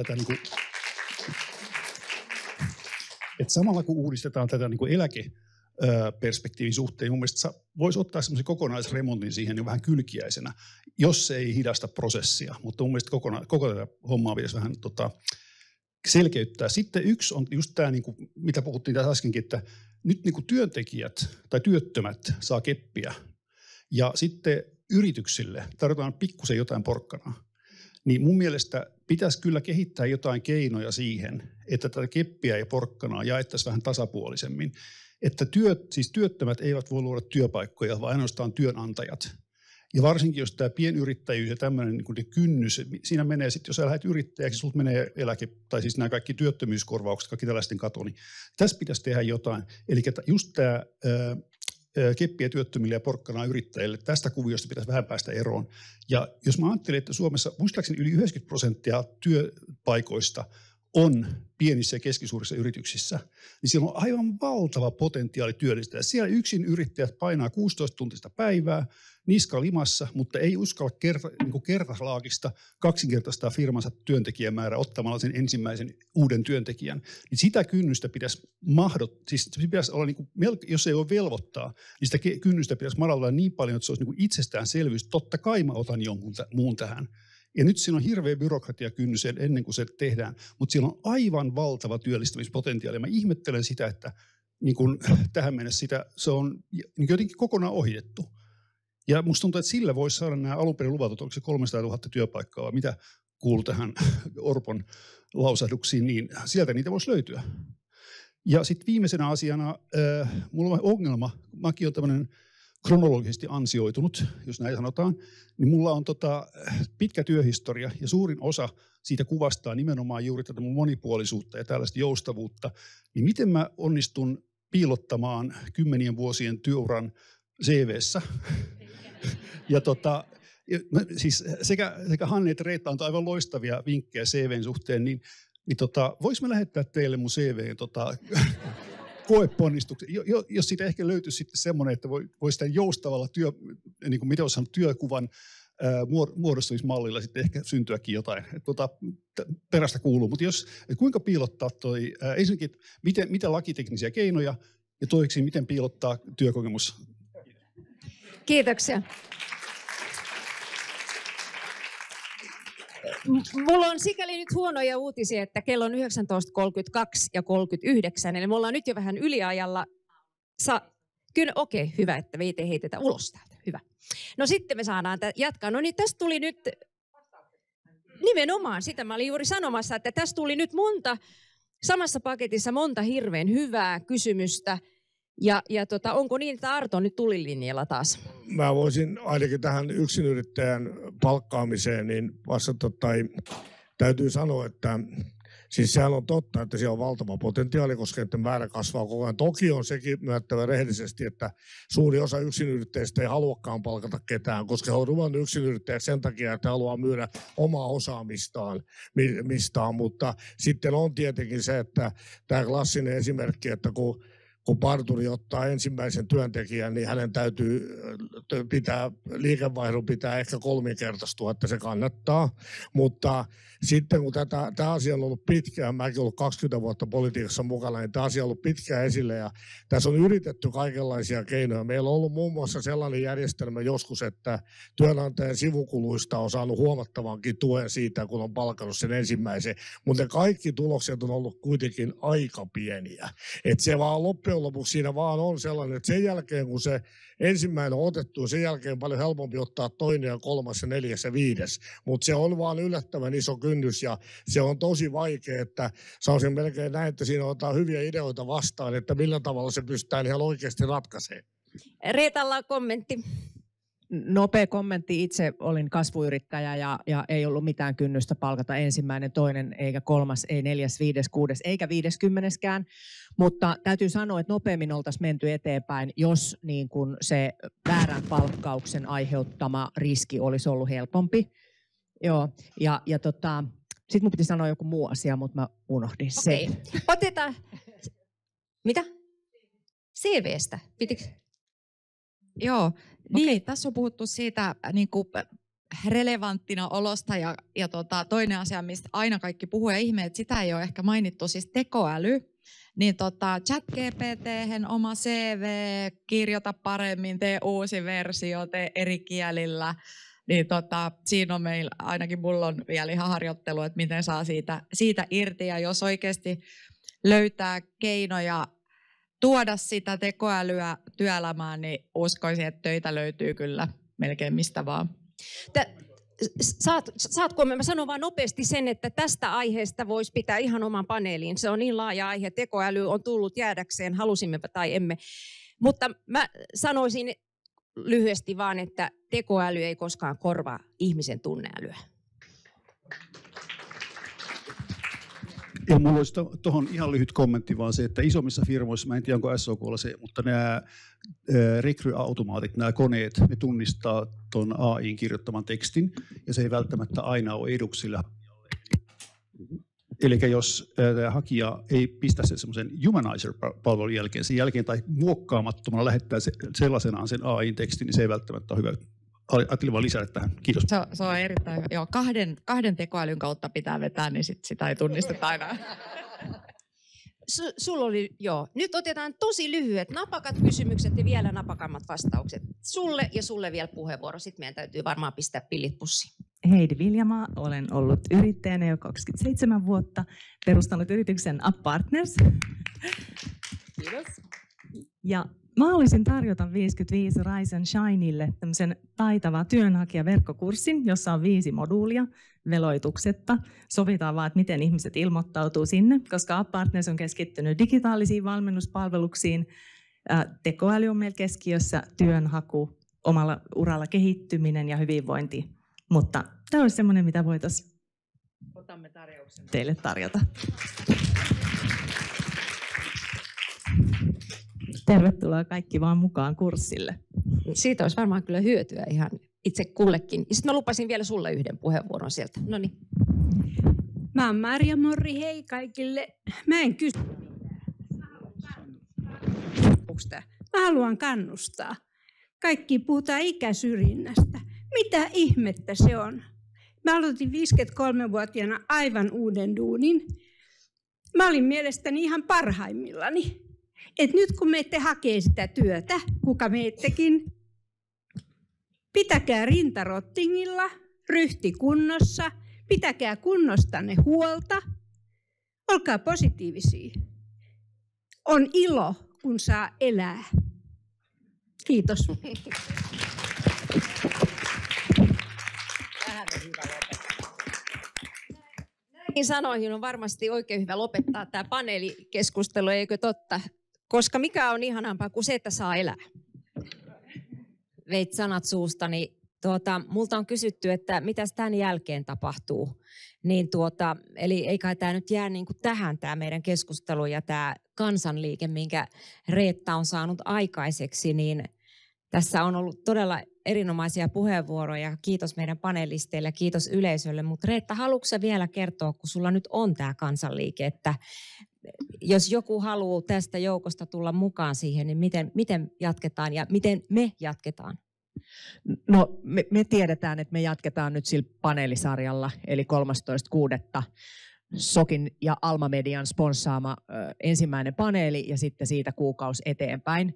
tätä niin kuin, eläkeperspektiivin suhteen, mun mielestä voisi ottaa semmoisen kokonaisremontin siihen jo vähän kylkiäisenä, jos se ei hidasta prosessia. Mutta mun mielestä koko tätä hommaa pitäisi vähän selkeyttää. Sitten yksi on just tämä, mitä puhuttiin tässä äskenkin, että nyt työntekijät tai työttömät saa keppiä ja sitten yrityksille tarjotaan pikkusen jotain porkkanaa. Niin mun mielestä pitäisi kyllä kehittää jotain keinoja siihen, että tätä keppiä ja porkkanaa jaettaisiin vähän tasapuolisemmin. Että siis työttömät eivät voi luoda työpaikkoja, vaan ainoastaan työnantajat. Ja varsinkin, jos tämä pienyrittäjyys ja tämmöinen niin kynnys, siinä menee sitten, jos sä lähdet yrittäjäksi, sulta menee tai siis nämä kaikki työttömyyskorvaukset, kaikki tällaisten kato, niin tässä pitäisi tehdä jotain. Eli just tämä keppiä työttömille ja porkkanaa yrittäjille, tästä kuviosta pitäisi vähän päästä eroon. Ja jos mä ajattelen, että Suomessa muistaakseni yli 90% työpaikoista on pienissä ja keskisuurissa yrityksissä, niin siellä on aivan valtava potentiaali työllistää. Siellä yksin yrittäjät painaa 16-tuntista päivää, niska limassa, mutta ei uskalla kertaslaakista kaksinkertaistaa firmansa työntekijämäärä ottamalla sen ensimmäisen uuden työntekijän. Niin sitä kynnystä pitäisi olla, jos ei ole velvoittaa, niin sitä kynnystä pitäisi madaltaa niin paljon, että se olisi itsestäänselvyys. Totta kai mä otan jonkun muun tähän. Ja nyt siinä on hirveä byrokratiakynnys ennen kuin se tehdään, mutta siellä on aivan valtava työllistämispotentiaali. Mä ihmettelen sitä, että niin kun tähän mennessä se on niin jotenkin kokonaan ohitettu. Ja musta tuntuu, että sillä voisi saada nämä alun perin luvatut, onko se 300 000 työpaikkaa, vai mitä kuuluu tähän Orpon lausahduksiin, niin sieltä niitä voisi löytyä. Ja sitten viimeisenä asiana, mulla on ongelma, mäkin olen tämmöinen kronologisesti ansioitunut, jos näin sanotaan, niin mulla on pitkä työhistoria ja suurin osa siitä kuvastaa nimenomaan juuri tätä mun monipuolisuutta ja tällaista joustavuutta. Niin miten mä onnistun piilottamaan 10 vuosien työuran CV:ssä? Ja siis sekä Hanne että Reetta on aivan loistavia vinkkejä CV:n suhteen, niin vois mä lähettää teille mun CV:n koeponnistuksen, jos siitä ehkä löytyisi sitten semmoinen, että voi sitä joustavalla niin kuin miten sanoa, työkuvan muodostumismallilla sitten ehkä syntyäkin jotain. Perästä kuuluu, mutta kuinka piilottaa ensinnäkin, mitä lakiteknisiä keinoja ja toiseksi, miten piilottaa työkokemus? Kiitoksia. Mulla on sikäli nyt huonoja uutisia, että kello on 19.32 ja 39, eli me ollaan nyt jo vähän yliajalla. Kyllä, okei, hyvä, että meitä ei heitetä ulos täältä. Hyvä. No sitten me saadaan jatkaa. No niin, tästä tuli nyt, nimenomaan sitä mä olin juuri sanomassa, että tästä tuli nyt samassa paketissa monta hirveän hyvää kysymystä. Ja onko niin, että Arto on nyt tulilinjalla taas? Mä voisin ainakin tähän yksinyrittäjän palkkaamiseen niin vastata, tai täytyy sanoa, että siis sehän on totta, että siellä on valtava potentiaali, koska niiden määrä kasvaa koko ajan. Toki on sekin myönnettävä rehellisesti, että suuri osa yksinyrittäjistä ei haluakaan palkata ketään, koska he on ruvennut yksinyrittäjäksi sen takia, että haluaa myydä omaa osaamistaan. Mutta sitten on tietenkin se, että tämä klassinen esimerkki, että kun parturi ottaa ensimmäisen työntekijän, niin hänen täytyy liikevaihdon pitää ehkä 3-kertaistua, että se kannattaa. Mutta sitten kun tämä asia on ollut pitkään, mäkin olen ollut 20 vuotta politiikassa mukana, niin tämä asia on ollut pitkään esille ja tässä on yritetty kaikenlaisia keinoja. Meillä on ollut muun muassa sellainen järjestelmä joskus, että työnantajan sivukuluista on saanut huomattavankin tuen siitä, kun on palkannut sen ensimmäisen, mutta ne kaikki tulokset on ollut kuitenkin aika pieniä. Että se vaan loppujen lopuksi siinä vaan on sellainen, että sen jälkeen kun se ensimmäinen on otettu, sen jälkeen paljon helpompi ottaa toinen ja 3. ja 4. ja 5. Mutta se on vaan yllättävän iso kynnys ja se on tosi vaikea, että sanoisin melkein näin, että siinä otetaan hyviä ideoita vastaan, että millä tavalla se pystytään ihan oikeasti ratkaisemaan. Reetalla on kommentti. Nopea kommentti. Itse olin kasvuyrittäjä ja ei ollut mitään kynnystä palkata ensimmäinen, toinen, eikä 3., ei 4., 5., 6. eikä 50. Mutta täytyy sanoa, että nopeammin oltaisiin menty eteenpäin, jos niin kun se väärän palkkauksen aiheuttama riski olisi ollut helpompi. Joo, sitten mun piti sanoa joku muu asia, mutta mä unohdin sen. Okei. Otetaan. Mitä? CV:stä. Pitikö? Joo, niin tässä on puhuttu siitä niin kuin relevanttina olosta ja toinen asia, mistä aina kaikki puhuu ja ihme, että sitä ei ole ehkä mainittu, siis tekoäly. Niin ChatGPT:hen oma CV, kirjoita paremmin, tee uusi versio, tee eri kielillä. Niin siinä on meillä, ainakin mulla on vielä ihan harjoittelu, että miten saa siitä irti. Ja jos oikeasti löytää keinoja tuoda sitä tekoälyä työelämään, niin uskoisin, että töitä löytyy kyllä melkein mistä vaan. Saatko mä sanon vaan nopeasti sen, että tästä aiheesta voisi pitää ihan oman paneelin. Se on niin laaja aihe. Tekoäly on tullut jäädäkseen, halusimme tai emme. Mutta mä sanoisin lyhyesti vaan, että tekoäly ei koskaan korvaa ihmisen tunneälyä. Ja mulla olisi tuohon ihan lyhyt kommentti vaan se, että isommissa firmoissa, mä en tiedä onko SOK:lla se, mutta nämä rekryautomaatit, nämä koneet, ne tunnistaa tuon AI:n kirjoittaman tekstin ja se ei välttämättä aina ole eduksilla. Eli jos hakija ei pistä sen semmoisen humanizer-palvelun jälkeen, sen jälkeen tai muokkaamattomana lähettää sellaisenaan sen AI:n-tekstin, niin se ei välttämättä ole hyvä. Ajattelin vaan lisätä tähän. Kiitos. Se on erittäin hyvä. Joo, kahden tekoälyn kautta pitää vetää, niin sitä ei tunnisteta aina. Sulla oli, joo. Nyt otetaan tosi lyhyet, napakat kysymykset ja vielä napakammat vastaukset. Sulle vielä puheenvuoro. Sitten meidän täytyy varmaan pistää pillit pussiin. Heidi Viljamaa, olen ollut yrittäjänä jo 27 vuotta, perustanut yrityksen Up Partners. Kiitos. Ja Mä haluaisin tarjota 55 Rise and Shineille tämmöisen taitava työnhakijaverkkokurssin, jossa on 5 moduulia veloituksetta. Sovitaan vaan, että miten ihmiset ilmoittautuu sinne, koska UpPartners on keskittynyt digitaalisiin valmennuspalveluksiin. Tekoäly on meillä keskiössä, työnhaku, omalla uralla kehittyminen ja hyvinvointi. Mutta tämä olisi semmoinen, mitä voitaisiin teille tarjota. Tervetuloa kaikki vaan mukaan kurssille. Siitä olisi varmaan kyllä hyötyä ihan itse kullekin. Ja sitten mä lupasin vielä sulle yhden puheenvuoron sieltä. Noniin. Mä oon Marja Morri, hei kaikille. Mä en kysy. Mä haluan kannustaa. Kaikki puhutaan ikäsyrjinnästä. Mitä ihmettä se on? Mä aloitin 53-vuotiaana aivan uuden duunin. Mä olin mielestäni ihan parhaimmillani. Et nyt kun menette hakee sitä työtä, kuka meittekin, pitäkää rintarottingilla, ryhti kunnossa, pitäkää kunnostanne huolta, olkaa positiivisia. On ilo, kun saa elää. Kiitos. Näihin sanoihin on varmasti oikein hyvä lopettaa tämä paneelikeskustelu, eikö totta? Koska mikä on ihanampaa kuin se, että saa elää? Veit sanat suustani. Multa on kysytty, että mitäs tämän jälkeen tapahtuu. Niin eli ei kai tämä nyt jää niin kuin tähän tämä meidän keskustelu ja tämä kansanliike, minkä Reetta on saanut aikaiseksi, niin tässä on ollut todella erinomaisia puheenvuoroja. Kiitos meidän panelisteille ja kiitos yleisölle. Mutta Reetta, haluatko sä vielä kertoa, kun sulla nyt on tämä kansanliike, että jos joku haluaa tästä joukosta tulla mukaan siihen, niin miten jatketaan ja miten me jatketaan? No me tiedetään, että me jatketaan nyt sillä paneelisarjalla, eli 13.6. Sokin ja Alma Median sponssaama ensimmäinen paneeli ja sitten siitä kuukausi eteenpäin.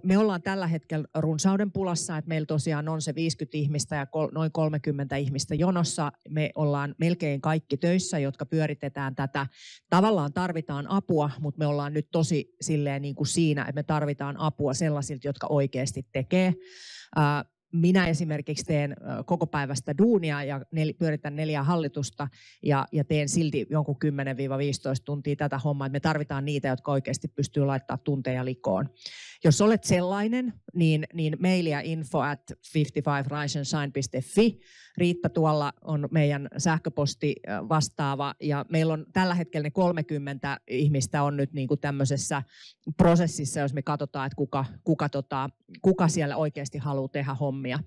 Me ollaan tällä hetkellä runsauden pulassa, että meillä tosiaan on se 50 ihmistä ja noin 30 ihmistä jonossa. Me ollaan melkein kaikki töissä, jotka pyöritetään tätä. Tavallaan tarvitaan apua, mutta me ollaan nyt tosi silleen niin kuin siinä, että me tarvitaan apua sellaisilta, jotka oikeasti tekee. Minä esimerkiksi teen koko päivästä duunia ja pyöritän 4 hallitusta ja teen silti jonkun 10-15 tuntia tätä hommaa. Me tarvitaan niitä, jotka oikeasti pystyy laittamaan tunteja likoon. Jos olet sellainen, niin mailia info@55riseandshine.fi. Riitta tuolla on meidän sähköposti vastaava ja meillä on tällä hetkellä ne 30 ihmistä on nyt niin kuin tämmöisessä prosessissa, jos me katsotaan, että kuka siellä oikeasti haluaa tehdä hommia.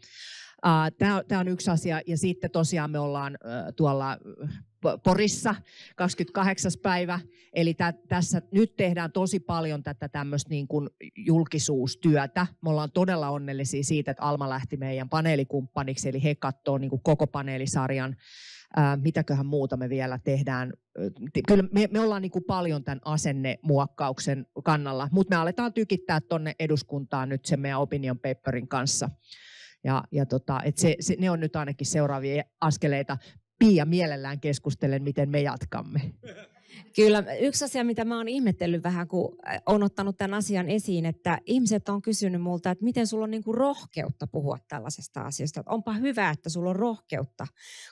Tämä on yksi asia ja sitten tosiaan me ollaan tuolla Porissa 28. päivä, eli tässä nyt tehdään tosi paljon tätä tämmöistä niin kuin julkisuustyötä. Me ollaan todella onnellisia siitä, että Alma lähti meidän paneelikumppaniksi, eli he katsoo niin kuin koko paneelisarjan. Mitäköhän muuta me vielä tehdään. Kyllä me ollaan niin kuin paljon tämän asennemuokkauksen kannalla, mutta me aletaan tykittää tuonne eduskuntaan nyt sen meidän opinion paperin kanssa. Ne on nyt ainakin seuraavia askeleita. Pia mielellään keskustelen, miten me jatkamme. Kyllä, yksi asia, mitä mä oon ihmetellyt vähän, kun on ottanut tämän asian esiin, että ihmiset on kysynyt multa, että miten sulla on niin kuin rohkeutta puhua tällaisesta asiasta. Että onpa hyvä, että sulla on rohkeutta.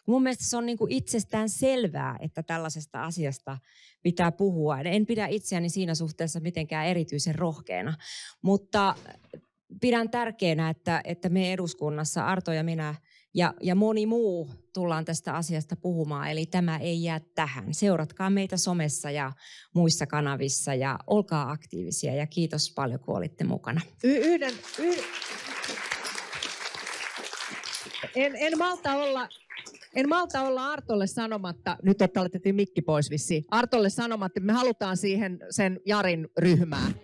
Mun mielestä se on niin kuin itsestään selvää, että tällaisesta asiasta pitää puhua. En pidä itseäni siinä suhteessa mitenkään erityisen rohkeana, mutta pidän tärkeänä, että me eduskunnassa, Arto ja minä ja moni muu tullaan tästä asiasta puhumaan. Eli tämä ei jää tähän. Seuratkaa meitä somessa ja muissa kanavissa ja olkaa aktiivisia. Ja kiitos paljon, kun olitte mukana. En malta olla Artolle sanomatta, nyt otettiin mikki pois vissiin, Artolle sanomatta, että me halutaan siihen sen Jarin ryhmään.